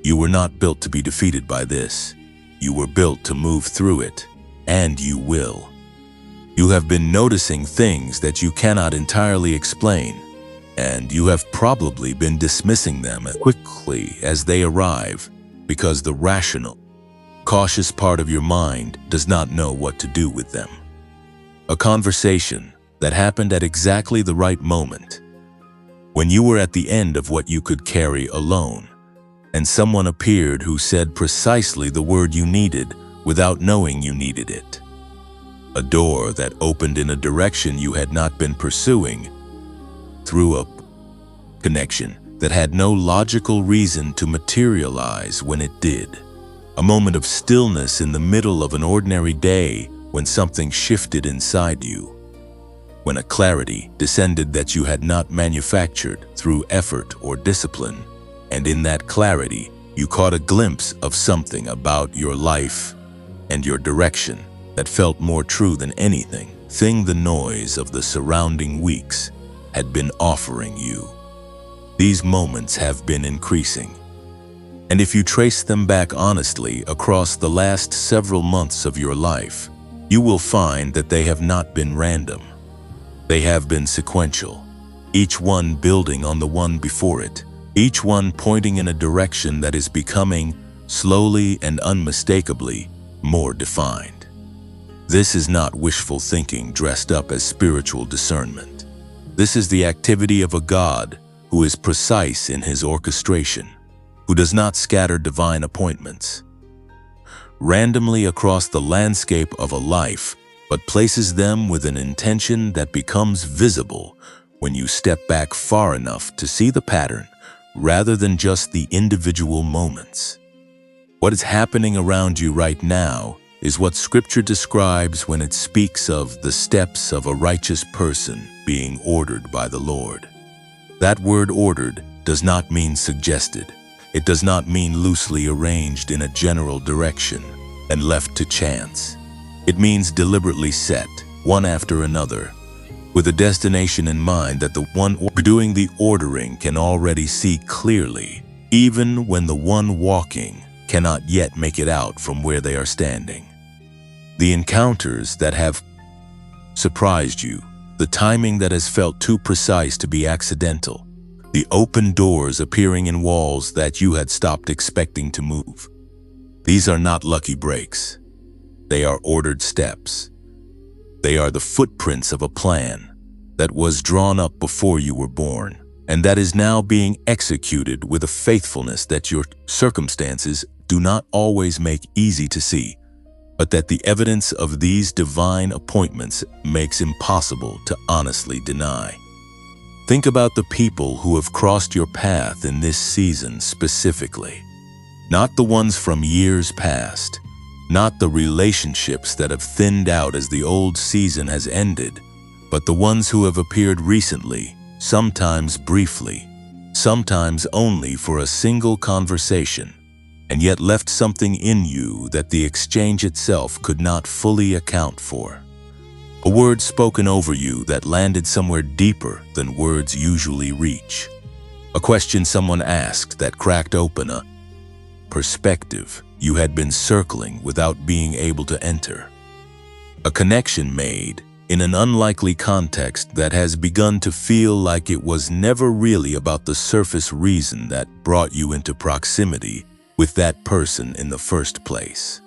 You were not built to be defeated by this. You were built to move through it, and you will. You have been noticing things that you cannot entirely explain, and you have probably been dismissing them as quickly as they arrive because the rational, cautious part of your mind does not know what to do with them. A conversation that happened at exactly the right moment, when you were at the end of what you could carry alone, and someone appeared who said precisely the word you needed without knowing you needed it. A door that opened in a direction you had not been pursuing, through a connection that had no logical reason to materialize when it did. A moment of stillness in the middle of an ordinary day when something shifted inside you. When a clarity descended that you had not manufactured through effort or discipline, and in that clarity you caught a glimpse of something about your life and your direction that felt more true than anything the noise of the surrounding weeks had been offering you. These moments have been increasing, and if you trace them back honestly across the last several months of your life, you will find that they have not been random. They have been sequential, each one building on the one before it, each one pointing in a direction that is becoming, slowly and unmistakably, more defined. This is not wishful thinking dressed up as spiritual discernment. This is the activity of a God who is precise in his orchestration, who does not scatter divine appointments randomly across the landscape of a life, but places them with an intention that becomes visible when you step back far enough to see the pattern rather than just the individual moments. What is happening around you right now is what Scripture describes when it speaks of the steps of a righteous person being ordered by the Lord. That word ordered does not mean suggested. It does not mean loosely arranged in a general direction and left to chance. It means deliberately set, one after another, with a destination in mind that the one doing the ordering can already see clearly, even when the one walking cannot yet make it out from where they are standing. The encounters that have surprised you, the timing that has felt too precise to be accidental, the open doors appearing in walls that you had stopped expecting to move. These are not lucky breaks. They are ordered steps. They are the footprints of a plan that was drawn up before you were born, and that is now being executed with a faithfulness that your circumstances do not always make easy to see, but that the evidence of these divine appointments makes impossible to honestly deny. Think about the people who have crossed your path in this season specifically, not the ones from years past, not the relationships that have thinned out as the old season has ended, but the ones who have appeared recently, sometimes briefly, sometimes only for a single conversation, and yet left something in you that the exchange itself could not fully account for. A word spoken over you that landed somewhere deeper than words usually reach. A question someone asked that cracked open a perspective you had been circling without being able to enter. A connection made in an unlikely context that has begun to feel like it was never really about the surface reason that brought you into proximity with that person in the first place.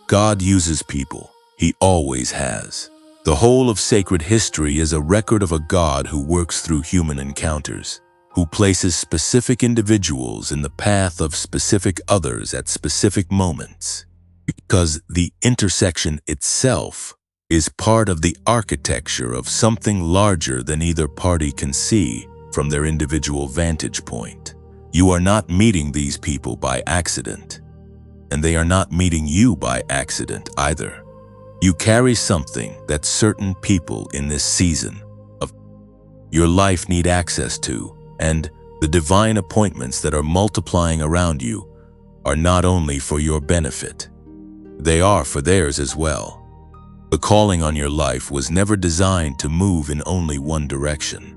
God uses people. He always has. The whole of sacred history is a record of a God who works through human encounters, who places specific individuals in the path of specific others at specific moments, because the intersection itself is part of the architecture of something larger than either party can see from their individual vantage point. You are not meeting these people by accident, and they are not meeting you by accident either. You carry something that certain people in this season of your life need access to, and the divine appointments that are multiplying around you are not only for your benefit, they are for theirs as well. The calling on your life was never designed to move in only one direction.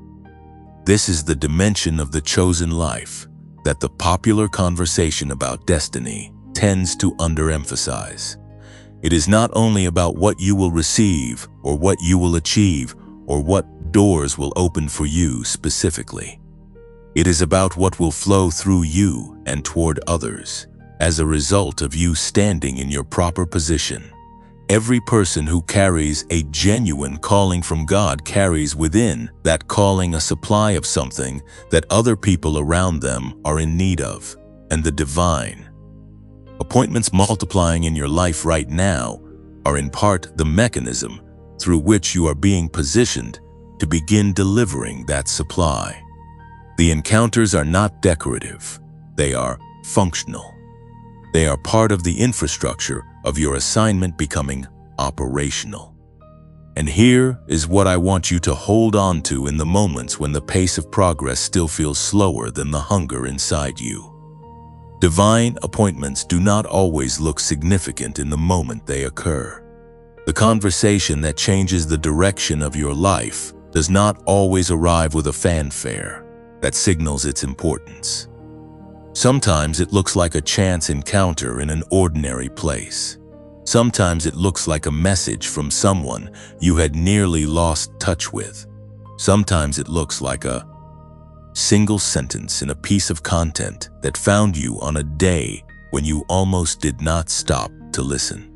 This is the dimension of the chosen life that the popular conversation about destiny tends to underemphasize. It is not only about what you will receive or what you will achieve or what doors will open for you specifically. It is about what will flow through you and toward others as a result of you standing in your proper position. Every person who carries a genuine calling from God carries within that calling a supply of something that other people around them are in need of, and the divine appointments multiplying in your life right now are in part the mechanism through which you are being positioned to begin delivering that supply. The encounters are not decorative, they are functional. They are part of the infrastructure of your assignment becoming operational. And here is what I want you to hold on to in the moments when the pace of progress still feels slower than the hunger inside you. Divine appointments do not always look significant in the moment they occur. The conversation that changes the direction of your life does not always arrive with a fanfare that signals its importance. Sometimes it looks like a chance encounter in an ordinary place. Sometimes it looks like a message from someone you had nearly lost touch with. Sometimes it looks like a single sentence in a piece of content that found you on a day when you almost did not stop to listen.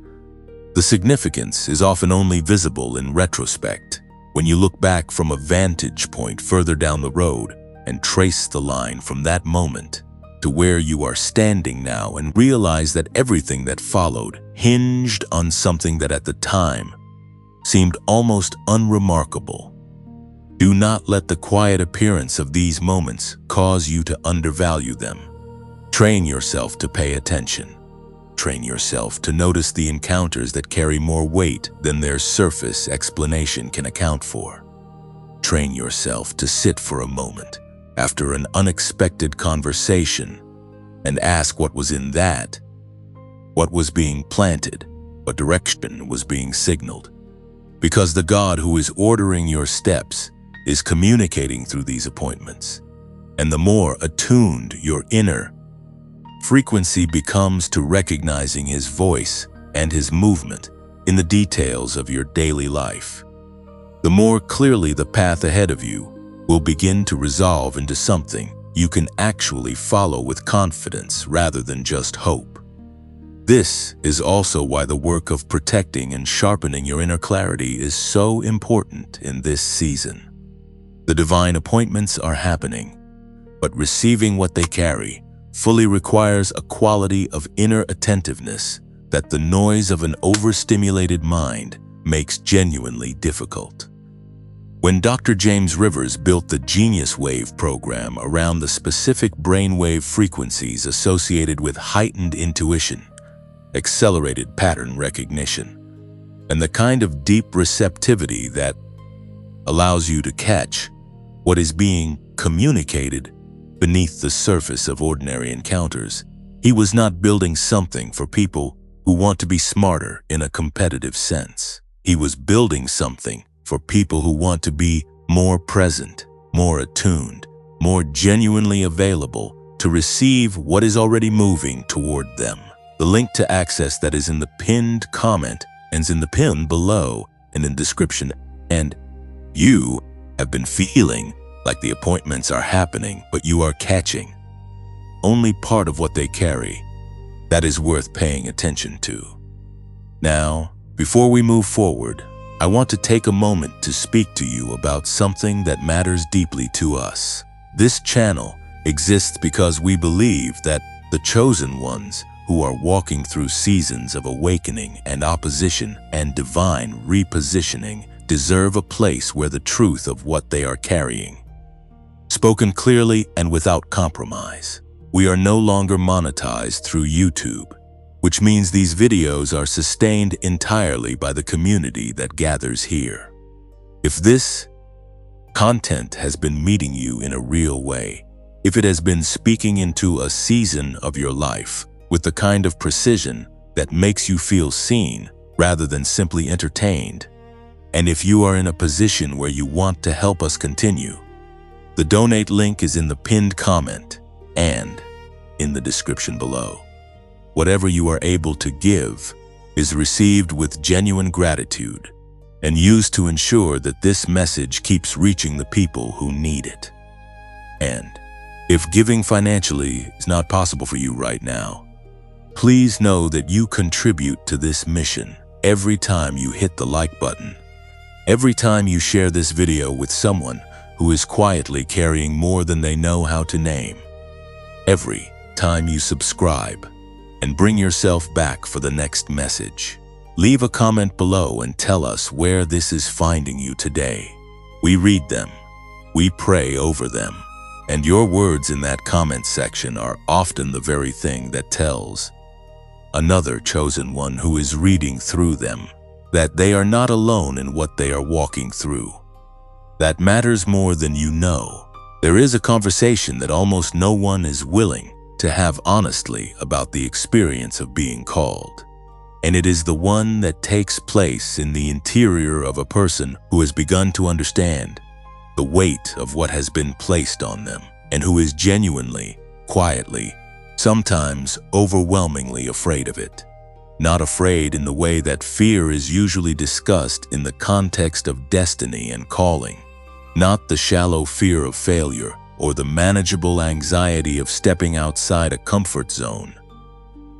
The significance is often only visible in retrospect, when you look back from a vantage point further down the road and trace the line from that moment to where you are standing now and realize that everything that followed hinged on something that at the time seemed almost unremarkable. Do not let the quiet appearance of these moments cause you to undervalue them. Train yourself to pay attention. Train yourself to notice the encounters that carry more weight than their surface explanation can account for. Train yourself to sit for a moment after an unexpected conversation and ask what was in that, what was being planted, what direction was being signaled. Because the God who is ordering your steps is communicating through these appointments, and the more attuned your inner frequency becomes to recognizing His voice and His movement in the details of your daily life, the more clearly the path ahead of you will begin to resolve into something you can actually follow with confidence rather than just hope. This is also why the work of protecting and sharpening your inner clarity is so important in this season. The divine appointments are happening, but receiving what they carry fully requires a quality of inner attentiveness that the noise of an overstimulated mind makes genuinely difficult. When Dr. James Rivers built the Genius Wave program around the specific brainwave frequencies associated with heightened intuition, accelerated pattern recognition, and the kind of deep receptivity that allows you to catch what is being communicated beneath the surface of ordinary encounters, he was not building something for people who want to be smarter in a competitive sense. He was building something for people who want to be more present, more attuned, more genuinely available to receive what is already moving toward them. The link to access that is in the pinned comment and in the pin below and in description. And you have been feeling like the appointments are happening, but you are catching only part of what they carry. That is worth paying attention to. Now, before we move forward, I want to take a moment to speak to you about something that matters deeply to us. This channel exists because we believe that the chosen ones who are walking through seasons of awakening and opposition and divine repositioning deserve a place where the truth of what they are carrying, spoken clearly and without compromise. We are no longer monetized through YouTube, which means these videos are sustained entirely by the community that gathers here. If this content has been meeting you in a real way, if it has been speaking into a season of your life with the kind of precision that makes you feel seen rather than simply entertained, and if you are in a position where you want to help us continue, the donate link is in the pinned comment and in the description below. Whatever you are able to give is received with genuine gratitude and used to ensure that this message keeps reaching the people who need it. And if giving financially is not possible for you right now, please know that you contribute to this mission every time you hit the like button, every time you share this video with someone who is quietly carrying more than they know how to name, every time you subscribe and bring yourself back for the next message. Leave a comment below and tell us where this is finding you today. We read them, we pray over them, and your words in that comment section are often the very thing that tells another chosen one who is reading through them that they are not alone in what they are walking through. That matters more than you know. There is a conversation that almost no one is willing to have honestly about the experience of being called. And it is the one that takes place in the interior of a person who has begun to understand the weight of what has been placed on them and who is genuinely, quietly, sometimes overwhelmingly afraid of it. Not afraid in the way that fear is usually discussed in the context of destiny and calling. Not the shallow fear of failure or the manageable anxiety of stepping outside a comfort zone,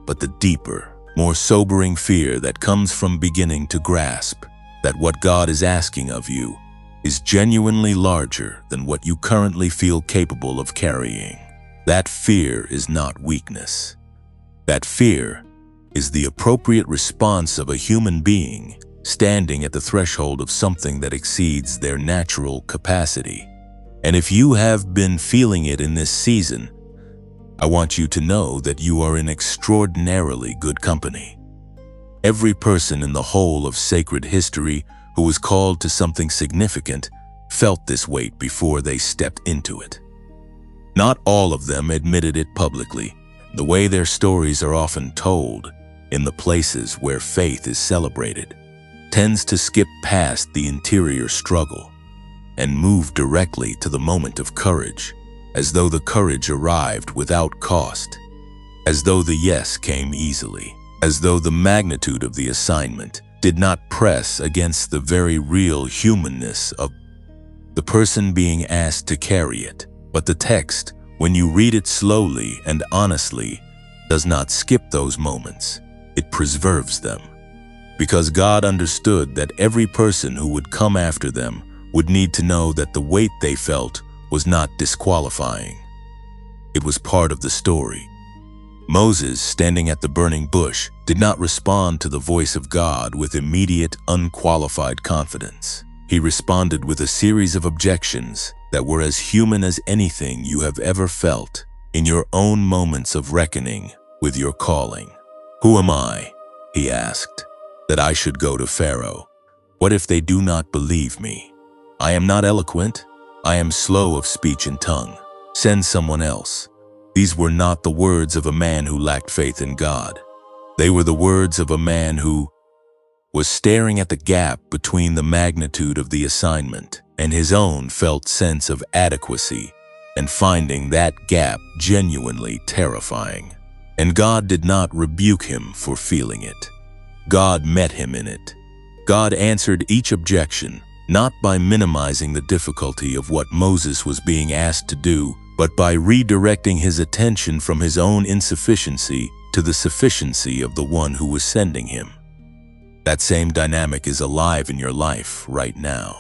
but the deeper, more sobering fear that comes from beginning to grasp that what God is asking of you is genuinely larger than what you currently feel capable of carrying. That fear is not weakness. That fear is the appropriate response of a human being standing at the threshold of something that exceeds their natural capacity. And if you have been feeling it in this season, I want you to know that you are in extraordinarily good company. Every person in the whole of sacred history who was called to something significant felt this weight before they stepped into it. Not all of them admitted it publicly, the way their stories are often told in the places where faith is celebrated, tends to skip past the interior struggle and move directly to the moment of courage, as though the courage arrived without cost, as though the yes came easily, as though the magnitude of the assignment did not press against the very real humanness of the person being asked to carry it. But the text, when you read it slowly and honestly, does not skip those moments. it preserves them. Because God understood that every person who would come after them would need to know that the weight they felt was not disqualifying. It was part of the story. Moses, standing at the burning bush, did not respond to the voice of God with immediate, unqualified confidence. He responded with a series of objections that were as human as anything you have ever felt in your own moments of reckoning with your calling. "Who am I?" he asked, "that I should go to Pharaoh? What if they do not believe me? I am not eloquent. I am slow of speech and tongue. Send someone else." These were not the words of a man who lacked faith in God. They were the words of a man who was staring at the gap between the magnitude of the assignment and his own felt sense of adequacy, and finding that gap genuinely terrifying. And God did not rebuke him for feeling it. God met him in it. God answered each objection, not by minimizing the difficulty of what Moses was being asked to do, but by redirecting his attention from his own insufficiency to the sufficiency of the one who was sending him. That same dynamic is alive in your life right now.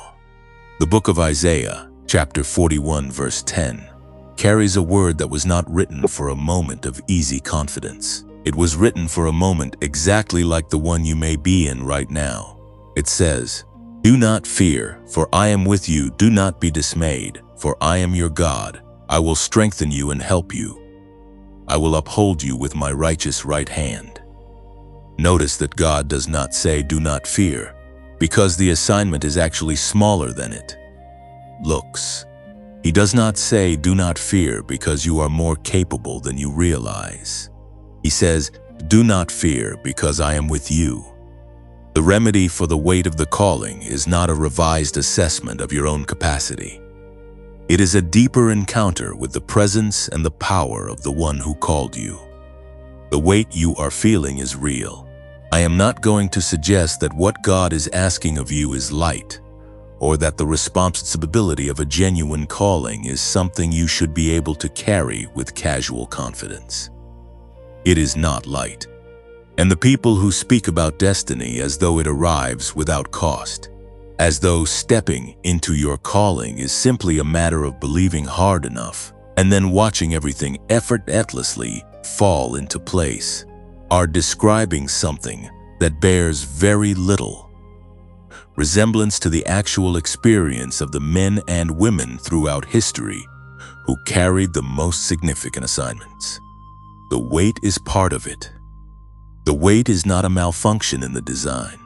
The book of Isaiah, chapter 41, verse 10, carries a word that was not written for a moment of easy confidence. It was written for a moment exactly like the one you may be in right now. It says, "Do not fear, for I am with you. Do not be dismayed, for I am your God. I will strengthen you and help you. I will uphold you with my righteous right hand." Notice that God does not say, "Do not fear," because the assignment is actually smaller than it looks. He does not say, "Do not fear," because you are more capable than you realize. He says, "Do not fear, because I am with you." The remedy for the weight of the calling is not a revised assessment of your own capacity. It is a deeper encounter with the presence and the power of the one who called you. The weight you are feeling is real. I am not going to suggest that what God is asking of you is light, or that the responsibility of a genuine calling is something you should be able to carry with casual confidence. It is not light. And the people who speak about destiny as though it arrives without cost, as though stepping into your calling is simply a matter of believing hard enough and then watching everything effortlessly fall into place, are describing something that bears very little resemblance to the actual experience of the men and women throughout history who carried the most significant assignments. The weight is part of it. The weight is not a malfunction in the design.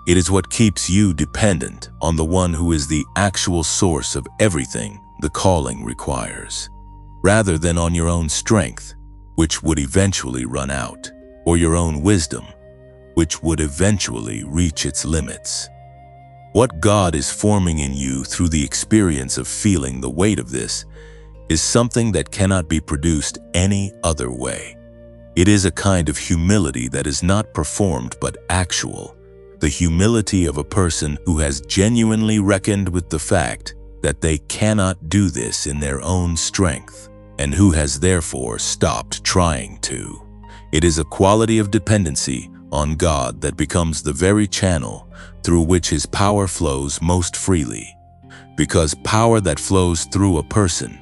It is what keeps you dependent on the one who is the actual source of everything the calling requires, rather than on your own strength, which would eventually run out, or your own wisdom, which would eventually reach its limits. What God is forming in you through the experience of feeling the weight of this is something that cannot be produced any other way. It is a kind of humility that is not performed but actual, the humility of a person who has genuinely reckoned with the fact that they cannot do this in their own strength, and who has therefore stopped trying to. It is a quality of dependency on God that becomes the very channel through which His power flows most freely, because power that flows through a person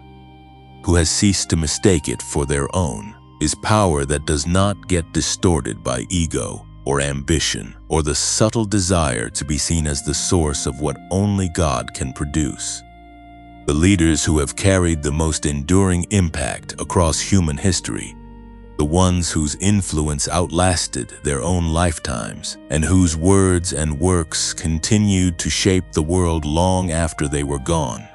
who has ceased to mistake it for their own is power that does not get distorted by ego or ambition or the subtle desire to be seen as the source of what only God can produce. The leaders who have carried the most enduring impact across human history, the ones whose influence outlasted their own lifetimes and whose words and works continued to shape the world long after they were gone,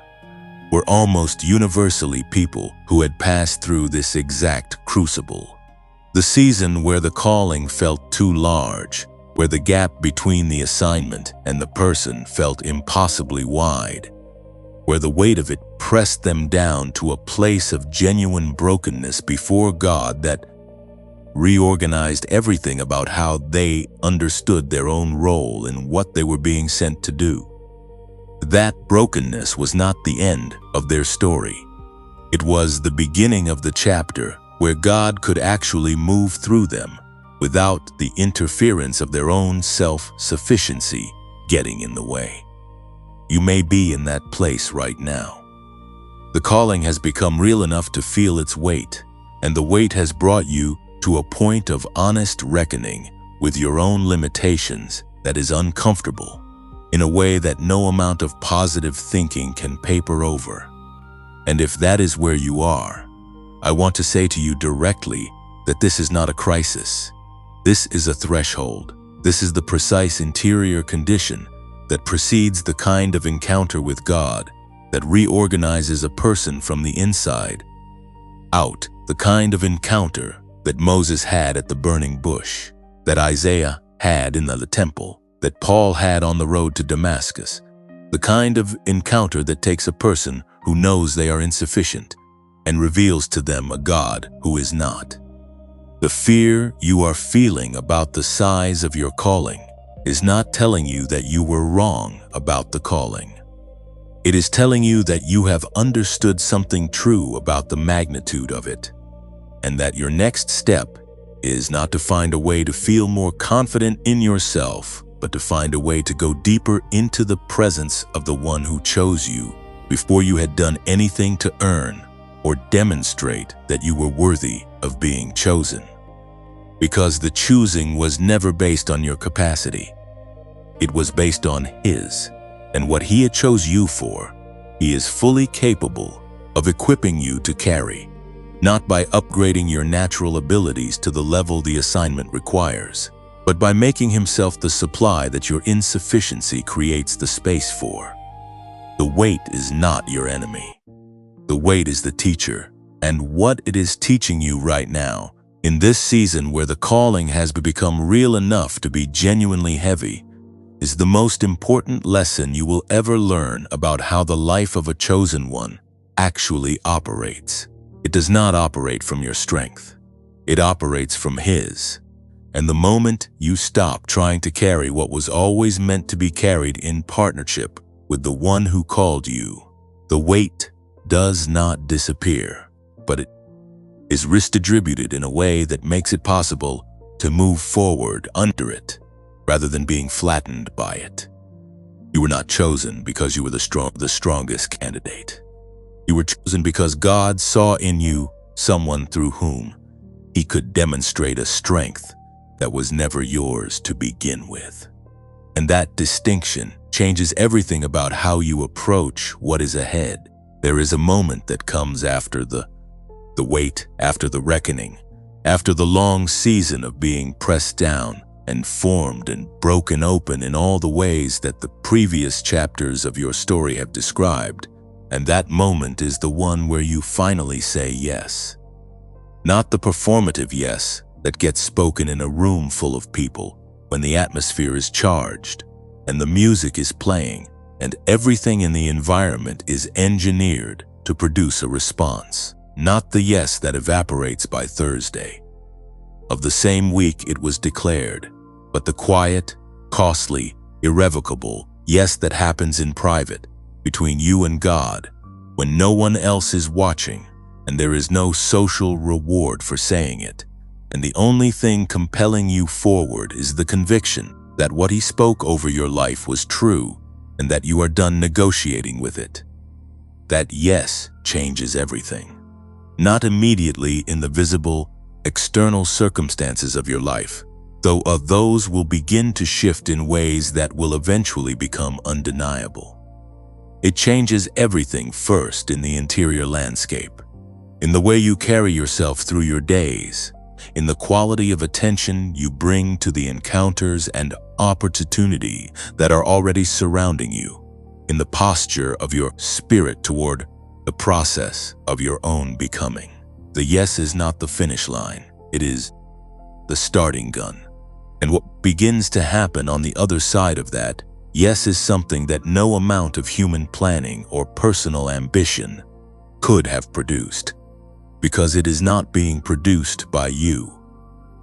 were almost universally people who had passed through this exact crucible. The season where the calling felt too large, where the gap between the assignment and the person felt impossibly wide, where the weight of it pressed them down to a place of genuine brokenness before God that reorganized everything about how they understood their own role in what they were being sent to do. That brokenness was not the end of their story. It was the beginning of the chapter where God could actually move through them, without the interference of their own self-sufficiency getting in the way. You may be in that place right now. The calling has become real enough to feel its weight, and the weight has brought you to a point of honest reckoning with your own limitations that is uncomfortable, in a way that no amount of positive thinking can paper over. And if that is where you are, I want to say to you directly that this is not a crisis. This is a threshold. This is the precise interior condition that precedes the kind of encounter with God that reorganizes a person from the inside out, the kind of encounter that Moses had at the burning bush, that Isaiah had in the temple, that Paul had on the road to Damascus, the kind of encounter that takes a person who knows they are insufficient and reveals to them a God who is not. The fear you are feeling about the size of your calling is not telling you that you were wrong about the calling. It is telling you that you have understood something true about the magnitude of it, and that your next step is not to find a way to feel more confident in yourself, but to find a way to go deeper into the presence of the one who chose you before you had done anything to earn or demonstrate that you were worthy of being chosen. Because the choosing was never based on your capacity. It was based on His, and what He had chose you for, He is fully capable of equipping you to carry, not by upgrading your natural abilities to the level the assignment requires, but by making Himself the supply that your insufficiency creates the space for. The weight is not your enemy. The weight is the teacher, and what it is teaching you right now, in this season where the calling has become real enough to be genuinely heavy, is the most important lesson you will ever learn about how the life of a chosen one actually operates. It does not operate from your strength. It operates from His. And the moment you stop trying to carry what was always meant to be carried in partnership with the one who called you, the weight does not disappear, but it is redistributed in a way that makes it possible to move forward under it, rather than being flattened by it. You were not chosen because you were the strongest candidate. You were chosen because God saw in you someone through whom He could demonstrate a strength that was never yours to begin with. And that distinction changes everything about how you approach what is ahead. There is a moment that comes after the wait, after the reckoning, after the long season of being pressed down and formed and broken open in all the ways that the previous chapters of your story have described. And that moment is the one where you finally say yes. Not the performative yes that gets spoken in a room full of people when the atmosphere is charged and the music is playing and everything in the environment is engineered to produce a response. Not the yes that evaporates by Thursday of the same week it was declared, but the quiet, costly, irrevocable yes that happens in private between you and God when no one else is watching and there is no social reward for saying it. And the only thing compelling you forward is the conviction that what He spoke over your life was true and that you are done negotiating with it. That yes changes everything. Not immediately in the visible, external circumstances of your life, though those will begin to shift in ways that will eventually become undeniable. It changes everything first in the interior landscape, in the way you carry yourself through your days, in the quality of attention you bring to the encounters and opportunity that are already surrounding you, in the posture of your spirit toward the process of your own becoming. The yes is not the finish line, it is the starting gun. And what begins to happen on the other side of that yes is something that no amount of human planning or personal ambition could have produced, because it is not being produced by you.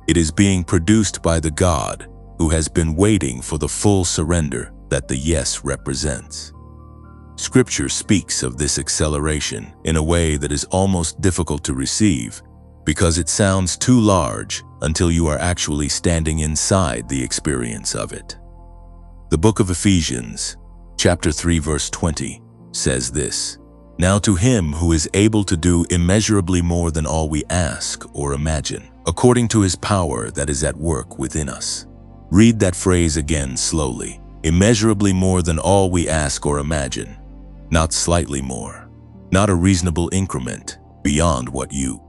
It is being produced by the God who has been waiting for the full surrender that the yes represents. Scripture speaks of this acceleration in a way that is almost difficult to receive because it sounds too large until you are actually standing inside the experience of it. The book of Ephesians, chapter 3, verse 20, says this, "Now to him who is able to do immeasurably more than all we ask or imagine, according to his power that is at work within us." Read that phrase again slowly. Immeasurably more than all we ask or imagine. Not slightly more. Not a reasonable increment beyond what you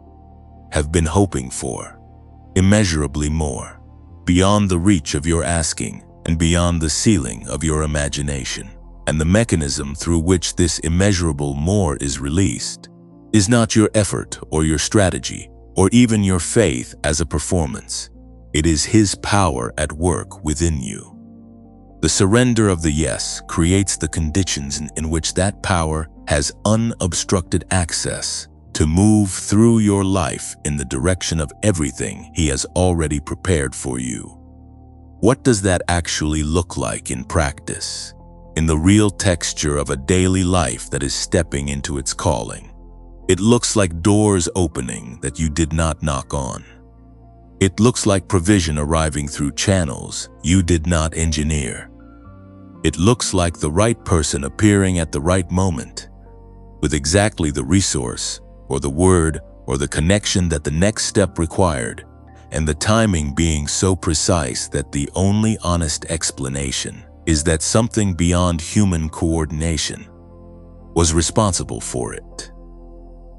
have been hoping for. Immeasurably more. Beyond the reach of your asking and beyond the ceiling of your imagination. And the mechanism through which this immeasurable more is released is not your effort or your strategy or even your faith as a performance. It is his power at work within you. The surrender of the yes creates the conditions in which that power has unobstructed access to move through your life in the direction of everything he has already prepared for you. What does that actually look like in practice? In the real texture of a daily life that is stepping into its calling. It looks like doors opening that you did not knock on. It looks like provision arriving through channels you did not engineer. It looks like the right person appearing at the right moment, with exactly the resource, or the word, or the connection that the next step required, and the timing being so precise that the only honest explanation is that something beyond human coordination was responsible for it.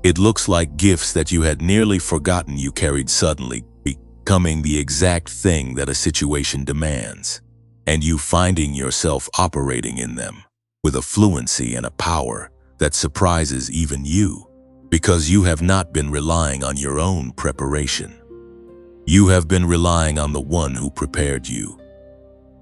It looks like gifts that you had nearly forgotten you carried suddenly becoming the exact thing that a situation demands, and you finding yourself operating in them with a fluency and a power that surprises even you, because you have not been relying on your own preparation. You have been relying on the one who prepared you.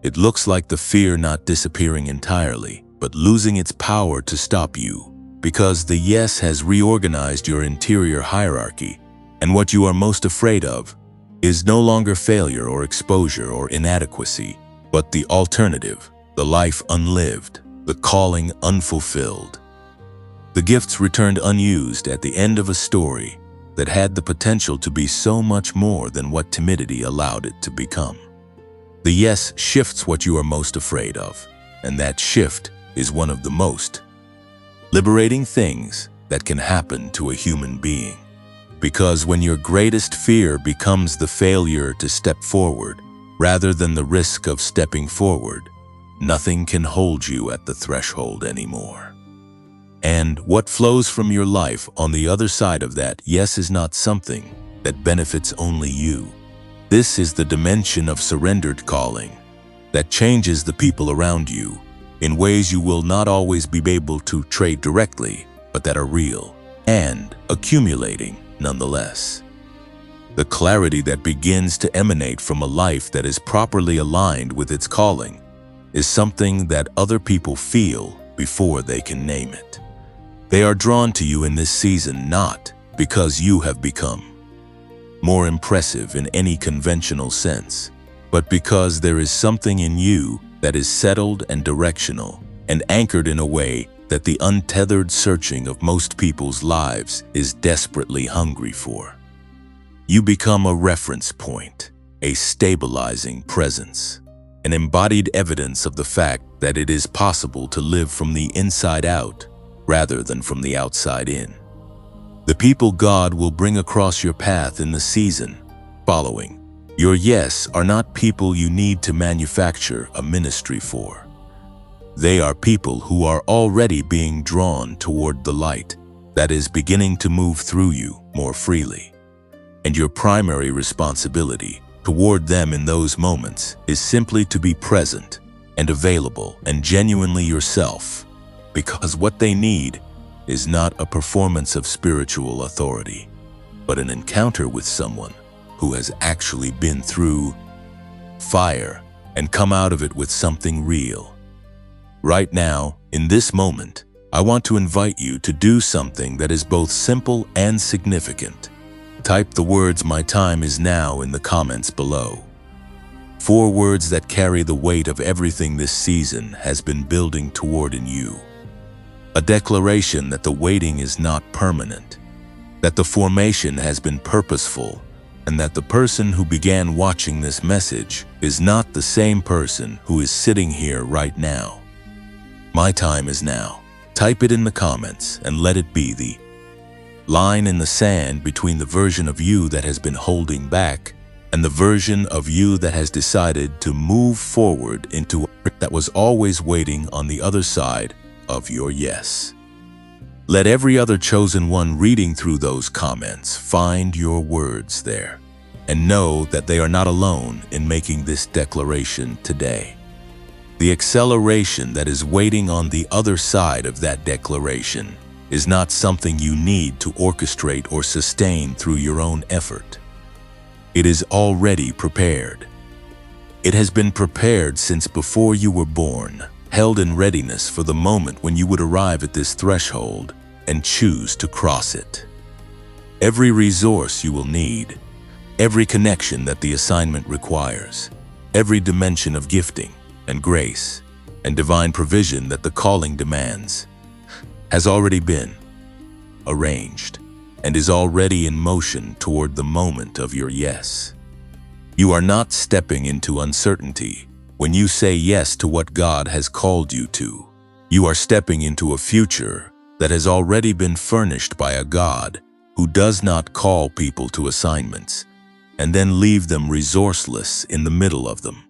It looks like the fear not disappearing entirely, but losing its power to stop you, because the yes has reorganized your interior hierarchy, and what you are most afraid of is no longer failure or exposure or inadequacy, but the alternative, the life unlived, the calling unfulfilled. The gifts returned unused at the end of a story that had the potential to be so much more than what timidity allowed it to become. The yes shifts what you are most afraid of, and that shift is one of the most liberating things that can happen to a human being. Because when your greatest fear becomes the failure to step forward, rather than the risk of stepping forward, nothing can hold you at the threshold anymore. And what flows from your life on the other side of that yes is not something that benefits only you. This is the dimension of surrendered calling that changes the people around you in ways you will not always be able to trade directly, but that are real and accumulating nonetheless. The clarity that begins to emanate from a life that is properly aligned with its calling is something that other people feel before they can name it. They are drawn to you in this season not because you have become more impressive in any conventional sense, but because there is something in you that is settled and directional and anchored in a way that the untethered searching of most people's lives is desperately hungry for. You become a reference point, a stabilizing presence, an embodied evidence of the fact that it is possible to live from the inside out rather than from the outside in. The people God will bring across your path in the season following your yes are not people you need to manufacture a ministry for. They are people who are already being drawn toward the light that is beginning to move through you more freely. And your primary responsibility toward them in those moments is simply to be present and available and genuinely yourself, because what they need is not a performance of spiritual authority, but an encounter with someone who has actually been through fire and come out of it with something real. Right now, in this moment, I want to invite you to do something that is both simple and significant. Type the words "My time is now" in the comments below. 4 words that carry the weight of everything this season has been building toward in you. A declaration that the waiting is not permanent, that the formation has been purposeful, and that the person who began watching this message is not the same person who is sitting here right now. My time is now. Type it in the comments and let it be the line in the sand between the version of you that has been holding back and the version of you that has decided to move forward into that was always waiting on the other side of your yes. Let every other chosen one reading through those comments find your words there and know that they are not alone in making this declaration today. The acceleration that is waiting on the other side of that declaration is not something you need to orchestrate or sustain through your own effort. It is already prepared. It has been prepared since before you were born, held in readiness for the moment when you would arrive at this threshold and choose to cross it. Every resource you will need, every connection that the assignment requires, every dimension of gifting and grace and divine provision that the calling demands, has already been arranged and is already in motion toward the moment of your yes. You are not stepping into uncertainty when you say yes to what God has called you to. You are stepping into a future that has already been furnished by a God who does not call people to assignments and then leave them resourceless in the middle of them.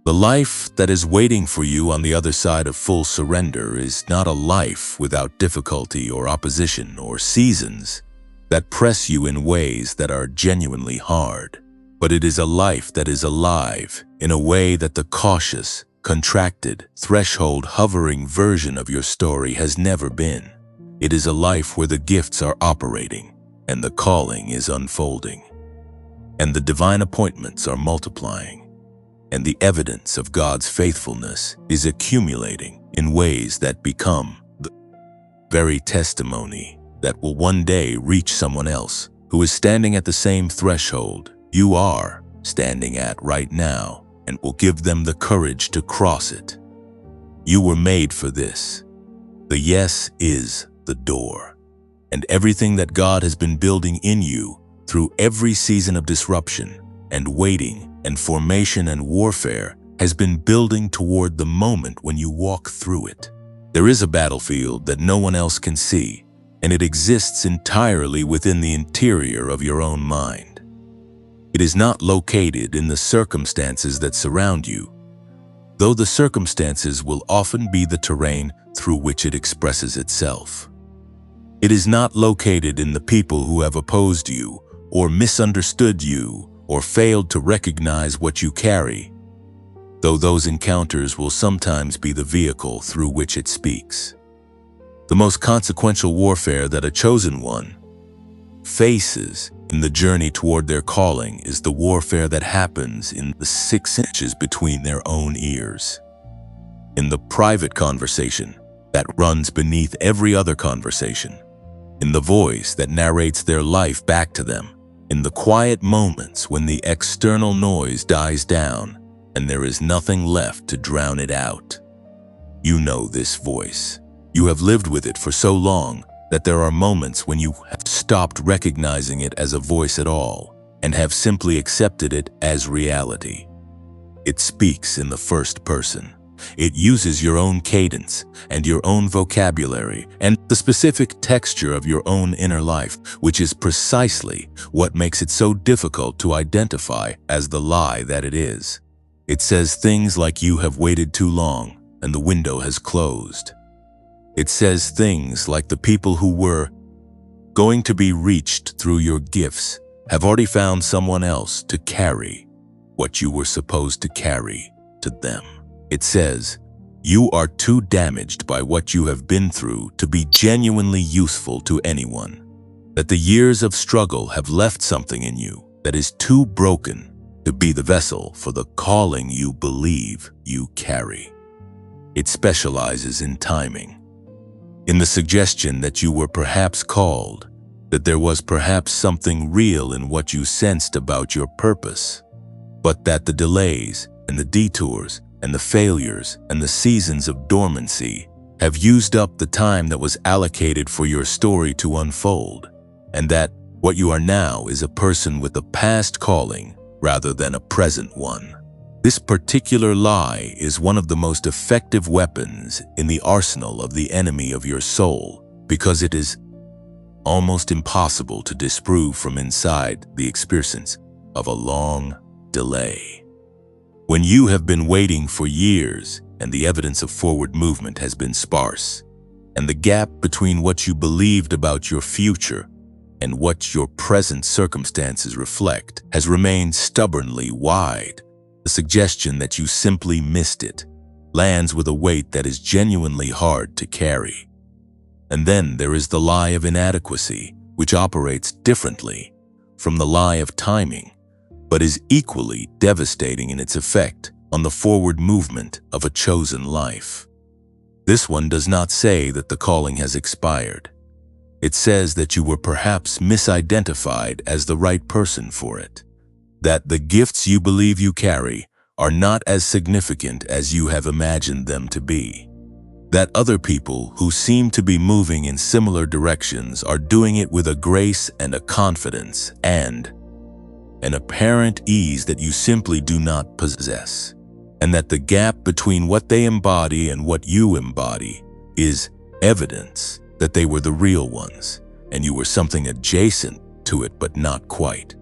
The life that is waiting for you on the other side of full surrender is not a life without difficulty or opposition or seasons that press you in ways that are genuinely hard, but it is a life that is alive in a way that the cautious, contracted, threshold-hovering version of your story has never been. It is a life where the gifts are operating and the calling is unfolding, and the divine appointments are multiplying, and the evidence of God's faithfulness is accumulating in ways that become the very testimony that will one day reach someone else who is standing at the same threshold you are standing at right now, and will give them the courage to cross it. You were made for this. The yes is the door, and everything that God has been building in you through every season of disruption and waiting and formation and warfare has been building toward the moment when you walk through it. There is a battlefield that no one else can see, and it exists entirely within the interior of your own mind. It is not located in the circumstances that surround you, though the circumstances will often be the terrain through which it expresses itself. It is not located in the people who have opposed you or misunderstood you or failed to recognize what you carry, though those encounters will sometimes be the vehicle through which it speaks. The most consequential warfare that a chosen one faces in the journey toward their calling is the warfare that happens in the 6 inches between their own ears. In the private conversation that runs beneath every other conversation, in the voice that narrates their life back to them, in the quiet moments when the external noise dies down and there is nothing left to drown it out. You know this voice. You have lived with it for so long that there are moments when you have stopped recognizing it as a voice at all and have simply accepted it as reality. It speaks in the first person. It uses your own cadence and your own vocabulary and the specific texture of your own inner life, which is precisely what makes it so difficult to identify as the lie that it is. It says things like you have waited too long and the window has closed. It says things like the people who were going to be reached through your gifts have already found someone else to carry what you were supposed to carry to them. It says, you are too damaged by what you have been through to be genuinely useful to anyone. That the years of struggle have left something in you that is too broken to be the vessel for the calling you believe you carry. It specializes in timing, in the suggestion that you were perhaps called, that there was perhaps something real in what you sensed about your purpose, but that the delays and the detours and the failures and the seasons of dormancy have used up the time that was allocated for your story to unfold, and that What you are now is a person with a past calling rather than a present one. This particular lie is one of the most effective weapons in the arsenal of the enemy of your soul because it is almost impossible to disprove from inside the experience of a long delay. When you have been waiting for years and the evidence of forward movement has been sparse, and the gap between what you believed about your future and what your present circumstances reflect has remained stubbornly wide, the suggestion that you simply missed it lands with a weight that is genuinely hard to carry. And then there is the lie of inadequacy, which operates differently from the lie of timing, but is equally devastating in its effect on the forward movement of a chosen life. This one does not say that the calling has expired. It says that you were perhaps misidentified as the right person for it, that the gifts you believe you carry are not as significant as you have imagined them to be, that other people who seem to be moving in similar directions are doing it with a grace and a confidence and an apparent ease that you simply do not possess, and that the gap between what they embody and what you embody is evidence that they were the real ones, and you were something adjacent to it but not quite.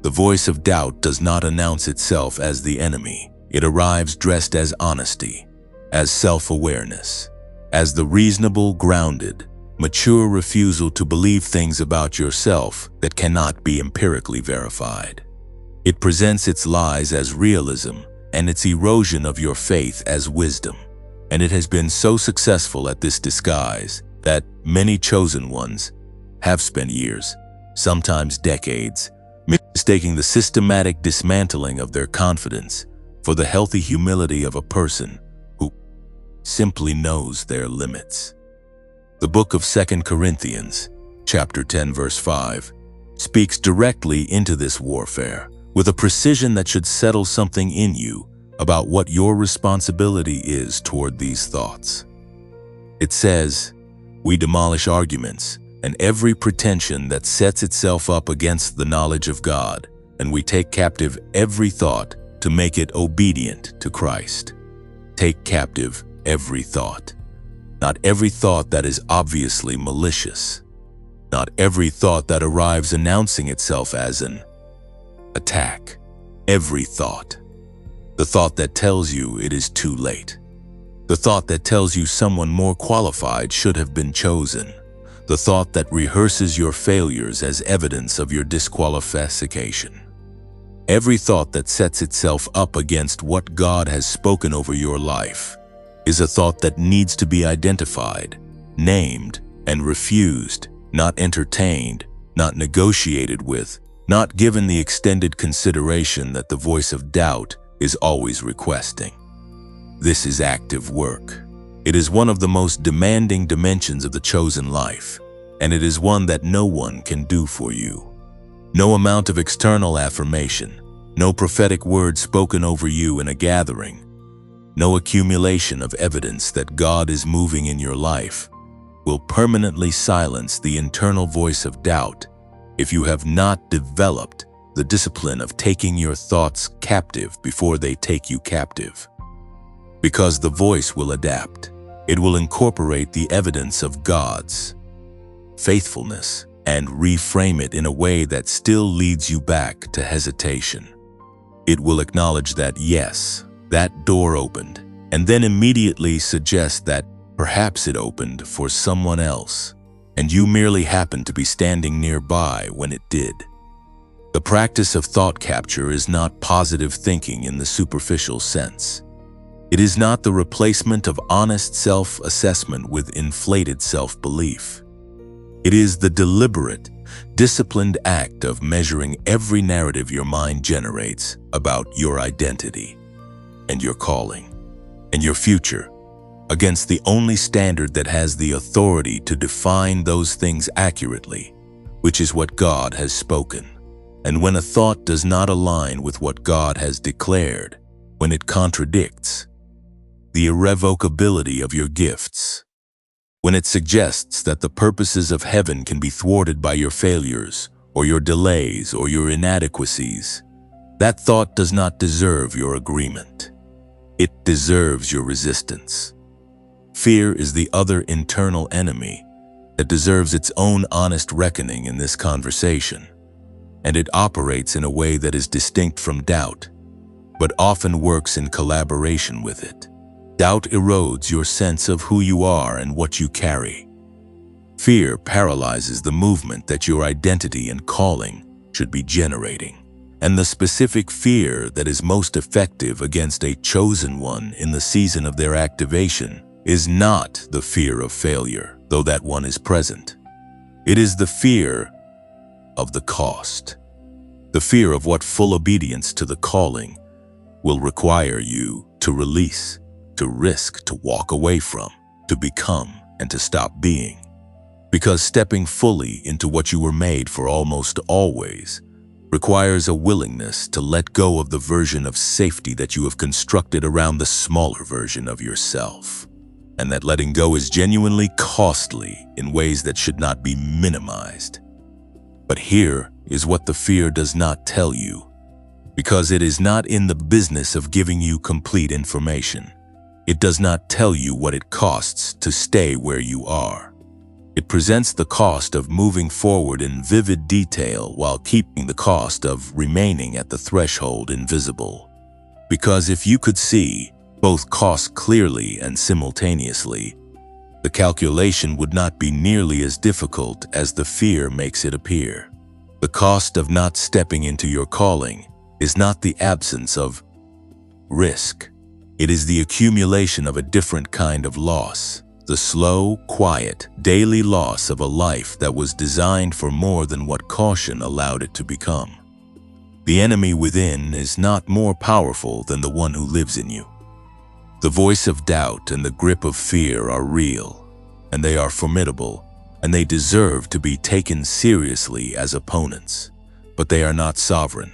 The voice of doubt does not announce itself as the enemy. It arrives dressed as honesty, as self-awareness, as the reasonable, grounded, mature refusal to believe things about yourself that cannot be empirically verified. It presents its lies as realism and its erosion of your faith as wisdom, and it has been so successful at this disguise that many chosen ones have spent years, sometimes decades, mistaking the systematic dismantling of their confidence for the healthy humility of a person who simply knows their limits. The book of 2 Corinthians, chapter 10, verse 5, speaks directly into this warfare with a precision that should settle something in you about what your responsibility is toward these thoughts. It says, "We demolish arguments and every pretension that sets itself up against the knowledge of God, and we take captive every thought to make it obedient to Christ." Take captive every thought. Not every thought that is obviously malicious. Not every thought that arrives announcing itself as an attack. Every thought. The thought that tells you it is too late. The thought that tells you someone more qualified should have been chosen. The thought that rehearses your failures as evidence of your disqualification. Every thought that sets itself up against what God has spoken over your life is a thought that needs to be identified, named, and refused, not entertained, not negotiated with, not given the extended consideration that the voice of doubt is always requesting. This is active work. It is one of the most demanding dimensions of the chosen life, and it is one that no one can do for you. No amount of external affirmation, no prophetic word spoken over you in a gathering, no accumulation of evidence that God is moving in your life will permanently silence the internal voice of doubt if you have not developed the discipline of taking your thoughts captive before they take you captive. Because the voice will adapt. It will incorporate the evidence of God's faithfulness and reframe it in a way that still leads you back to hesitation. It will acknowledge that, yes, that door opened, and then immediately suggest that perhaps it opened for someone else, and you merely happened to be standing nearby when it did. The practice of thought capture is not positive thinking in the superficial sense. It is not the replacement of honest self-assessment with inflated self-belief. It is the deliberate, disciplined act of measuring every narrative your mind generates about your identity and your calling and your future against the only standard that has the authority to define those things accurately, which is what God has spoken. And when a thought does not align with what God has declared, when it contradicts the irrevocability of your gifts, when it suggests that the purposes of heaven can be thwarted by your failures, or your delays, or your inadequacies, that thought does not deserve your agreement. It deserves your resistance. Fear is the other internal enemy that deserves its own honest reckoning in this conversation, and it operates in a way that is distinct from doubt, but often works in collaboration with it. Doubt erodes your sense of who you are and what you carry. Fear paralyzes the movement that your identity and calling should be generating. And the specific fear that is most effective against a chosen one in the season of their activation is not the fear of failure, though that one is present. It is the fear of the cost. The fear of what full obedience to the calling will require you to release, to risk, to walk away from, to become, and to stop being. Because stepping fully into what you were made for almost always requires a willingness to let go of the version of safety that you have constructed around the smaller version of yourself. And that letting go is genuinely costly in ways that should not be minimized. But here is what the fear does not tell you, because it is not in the business of giving you complete information. It does not tell you what it costs to stay where you are. It presents the cost of moving forward in vivid detail while keeping the cost of remaining at the threshold invisible. Because if you could see both costs clearly and simultaneously, the calculation would not be nearly as difficult as the fear makes it appear. The cost of not stepping into your calling is not the absence of risk. It is the accumulation of a different kind of loss. The slow, quiet, daily loss of a life that was designed for more than what caution allowed it to become. The enemy within is not more powerful than the one who lives in you. The voice of doubt and the grip of fear are real, and they are formidable, and they deserve to be taken seriously as opponents. But they are not sovereign.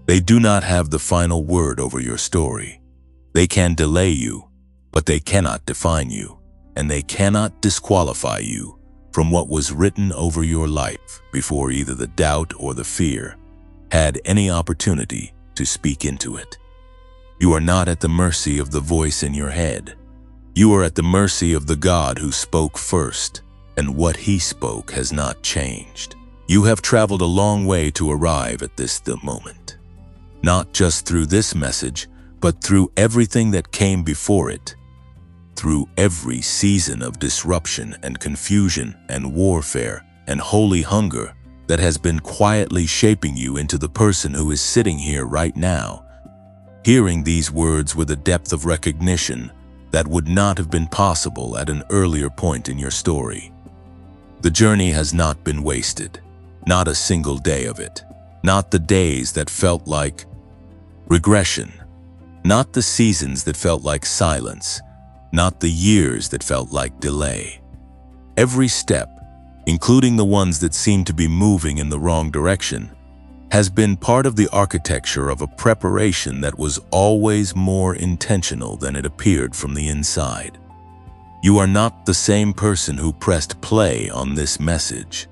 They do not have the final word over your story. They can delay you, but they cannot define you. And they cannot disqualify you from what was written over your life before either the doubt or the fear had any opportunity to speak into it. You are not at the mercy of the voice in your head. You are at the mercy of the God who spoke first, and what he spoke has not changed. You have traveled a long way to arrive at the moment, not just through this message, but through everything that came before it. Through every season of disruption and confusion and warfare and holy hunger that has been quietly shaping you into the person who is sitting here right now, hearing these words with a depth of recognition that would not have been possible at an earlier point in your story. The journey has not been wasted, not a single day of it, not the days that felt like regression, not the seasons that felt like silence, not the years that felt like delay. Every step, including the ones that seem to be moving in the wrong direction, has been part of the architecture of a preparation that was always more intentional than it appeared from the inside. You are not the same person who pressed play on this message.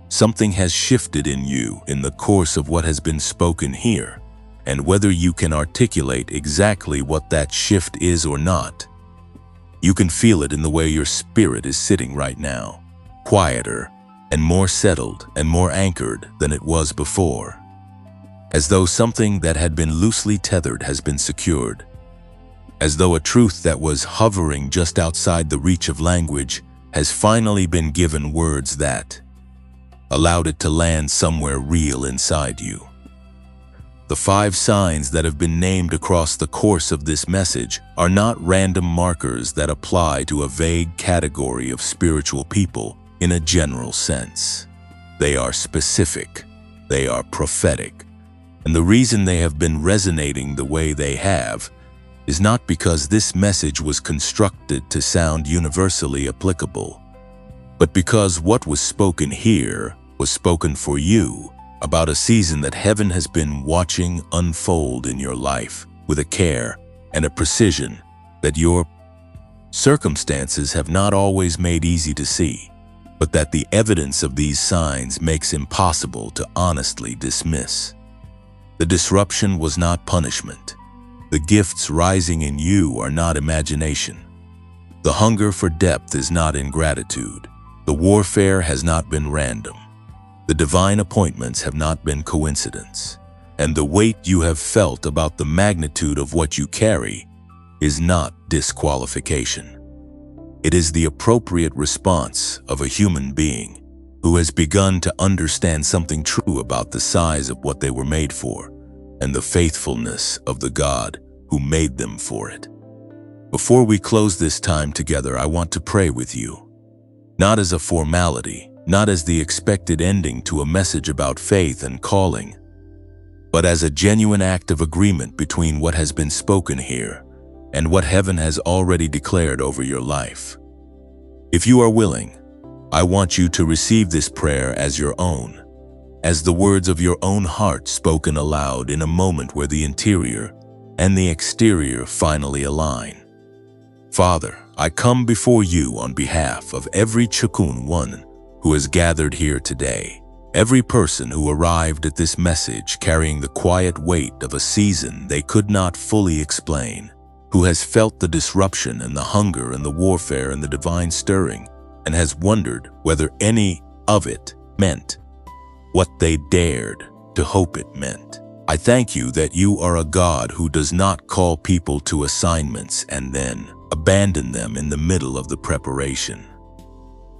Something has shifted in you in the course of what has been spoken here, and whether you can articulate exactly what that shift is or not, you can feel it in the way your spirit is sitting right now, quieter and more settled and more anchored than it was before, as though something that had been loosely tethered has been secured, as though a truth that was hovering just outside the reach of language has finally been given words that allowed it to land somewhere real inside you. The 5 signs that have been named across the course of this message are not random markers that apply to a vague category of spiritual people in a general sense. They are specific, they are prophetic, and the reason they have been resonating the way they have is not because this message was constructed to sound universally applicable, but because what was spoken here was spoken for you, about a season that heaven has been watching unfold in your life with a care and a precision that your circumstances have not always made easy to see. but that the evidence of these signs makes impossible to honestly dismiss. The disruption was not punishment. The gifts rising in you are not imagination. The hunger for depth is not ingratitude. The warfare has not been random. The divine appointments have not been coincidence. And the weight you have felt about the magnitude of what you carry is not disqualification. It is the appropriate response of a human being who has begun to understand something true about the size of what they were made for and the faithfulness of the God who made them for it. Before we close this time together, I want to pray with you. Not as a formality, not as the expected ending to a message about faith and calling, but as a genuine act of agreement between what has been spoken here and what heaven has already declared over your life. If you are willing, I want you to receive this prayer as your own, as the words of your own heart spoken aloud in a moment where the interior and the exterior finally align. Father, I come before you on behalf of every Chukun one who has gathered here today, every person who arrived at this message carrying the quiet weight of a season they could not fully explain, who has felt the disruption and the hunger and the warfare and the divine stirring, and has wondered whether any of it meant what they dared to hope it meant. I thank you that you are a God who does not call people to assignments and then abandon them in the middle of the preparation.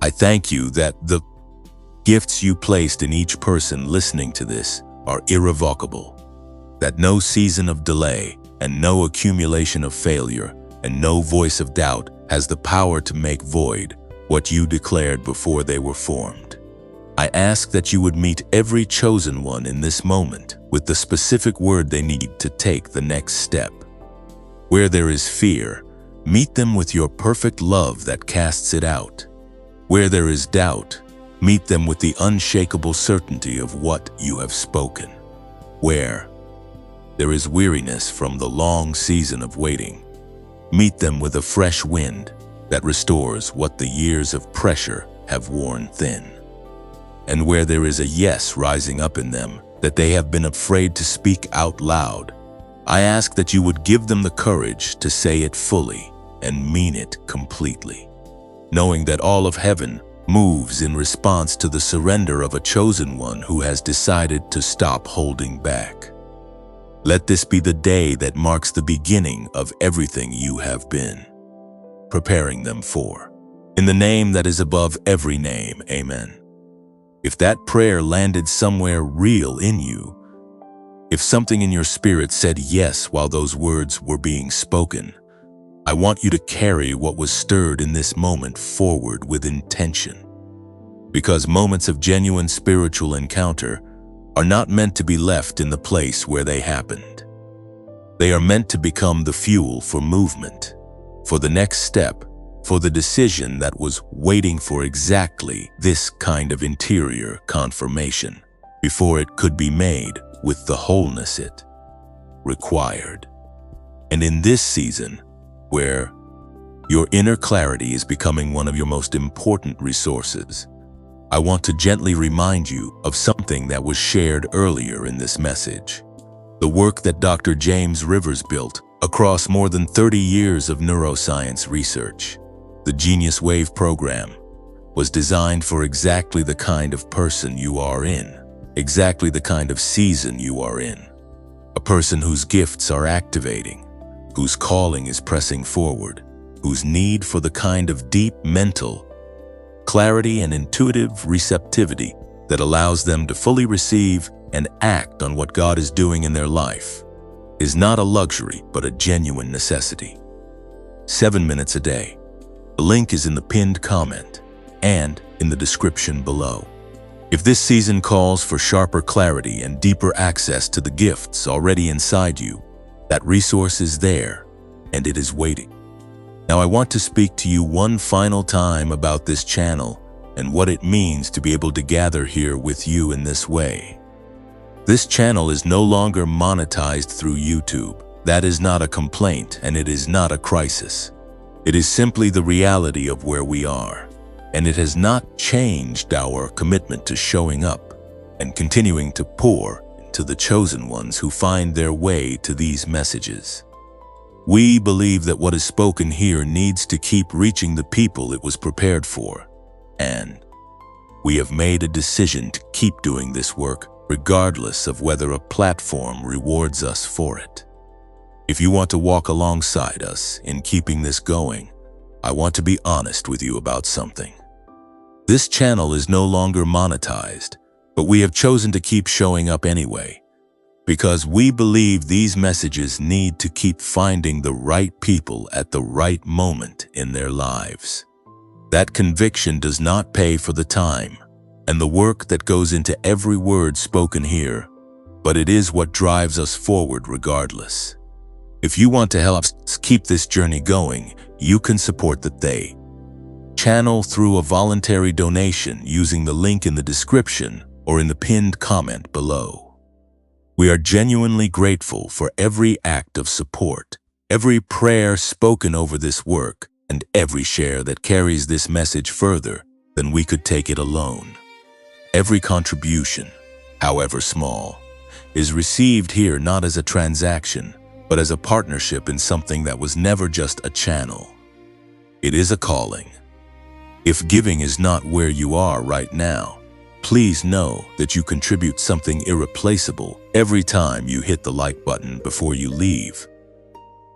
I thank you that the gifts you placed in each person listening to this are irrevocable, that no season of delay and no accumulation of failure and no voice of doubt has the power to make void what you declared before they were formed. I ask that you would meet every chosen one in this moment with the specific word they need to take the next step. Where there is fear, meet them with your perfect love that casts it out. Where there is doubt, meet them with the unshakable certainty of what you have spoken. Where there is weariness from the long season of waiting, meet them with a fresh wind that restores what the years of pressure have worn thin. And where there is a yes rising up in them that they have been afraid to speak out loud, I ask that you would give them the courage to say it fully and mean it completely, knowing that all of heaven moves in response to the surrender of a chosen one who has decided to stop holding back. Let this be the day that marks the beginning of everything you have been preparing them for. In the name that is above every name, amen. If that prayer landed somewhere real in you, if something in your spirit said yes while those words were being spoken, I want you to carry what was stirred in this moment forward with intention. Because moments of genuine spiritual encounter are not meant to be left in the place where they happened. They are meant to become the fuel for movement, for the next step, for the decision that was waiting for exactly this kind of interior confirmation before it could be made with the wholeness it required. And in this season, where your inner clarity is becoming one of your most important resources, I want to gently remind you of something that was shared earlier in this message. The work that Dr. James Rivers built across more than 30 years of neuroscience research. The Genius Wave program was designed for exactly the kind of person you are in, exactly the kind of season you are in. A person whose gifts are activating, whose calling is pressing forward, whose need for the kind of deep mental clarity and intuitive receptivity that allows them to fully receive and act on what God is doing in their life is not a luxury, but a genuine necessity. 7 minutes a day. The link is in the pinned comment and in the description below. If this season calls for sharper clarity and deeper access to the gifts already inside you, that resource is there and it is waiting. Now I want to speak to you one final time about this channel and what it means to be able to gather here with you in this way. This channel is no longer monetized through YouTube. That is not a complaint and it is not a crisis. It is simply the reality of where we are. and it has not changed our commitment to showing up and continuing to pour into the chosen ones who find their way to these messages. We believe that what is spoken here needs to keep reaching the people it was prepared for, and we have made a decision to keep doing this work regardless of whether a platform rewards us for it. If you want to walk alongside us in keeping this going, I want to be honest with you about something. This channel is no longer monetized, but we have chosen to keep showing up anyway, because we believe these messages need to keep finding the right people at the right moment in their lives. That conviction does not pay for the time and the work that goes into every word spoken here, but it is what drives us forward regardless. If you want to help us keep this journey going, you can support the channel through a voluntary donation using the link in the description or in the pinned comment below. We are genuinely grateful for every act of support, every prayer spoken over this work, and every share that carries this message further than we could take it alone. Every contribution, however small, is received here not as a transaction, but as a partnership in something that was never just a channel. It is a calling. If giving is not where you are right now, please know that you contribute something irreplaceable every time you hit the like button before you leave.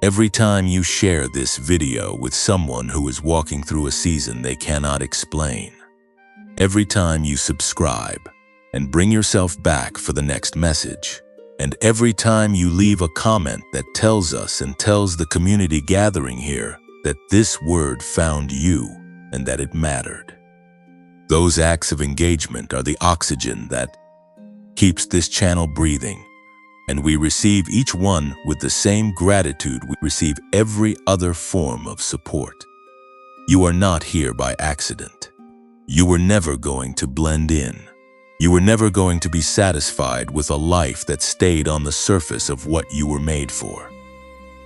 Every time you share this video with someone who is walking through a season they cannot explain. Every time you subscribe and bring yourself back for the next message. And every time you leave a comment that tells us and tells the community gathering here that this word found you and that it mattered. Those acts of engagement are the oxygen that keeps this channel breathing, and we receive each one with the same gratitude we receive every other form of support. You are not here by accident. You were never going to blend in. You were never going to be satisfied with a life that stayed on the surface of what you were made for.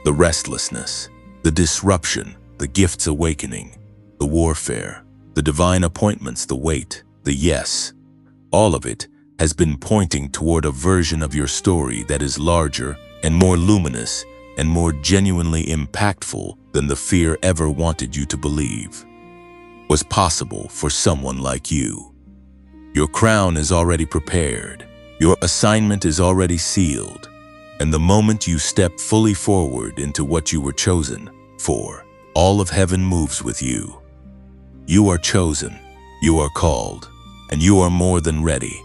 The restlessness, the disruption, the gifts awakening, the warfare, the divine appointments, the wait, the yes, all of it has been pointing toward a version of your story that is larger and more luminous and more genuinely impactful than the fear ever wanted you to believe was possible for someone like you. Your crown is already prepared, your assignment is already sealed, and the moment you step fully forward into what you were chosen for, all of heaven moves with you. You are chosen, you are called, and you are more than ready.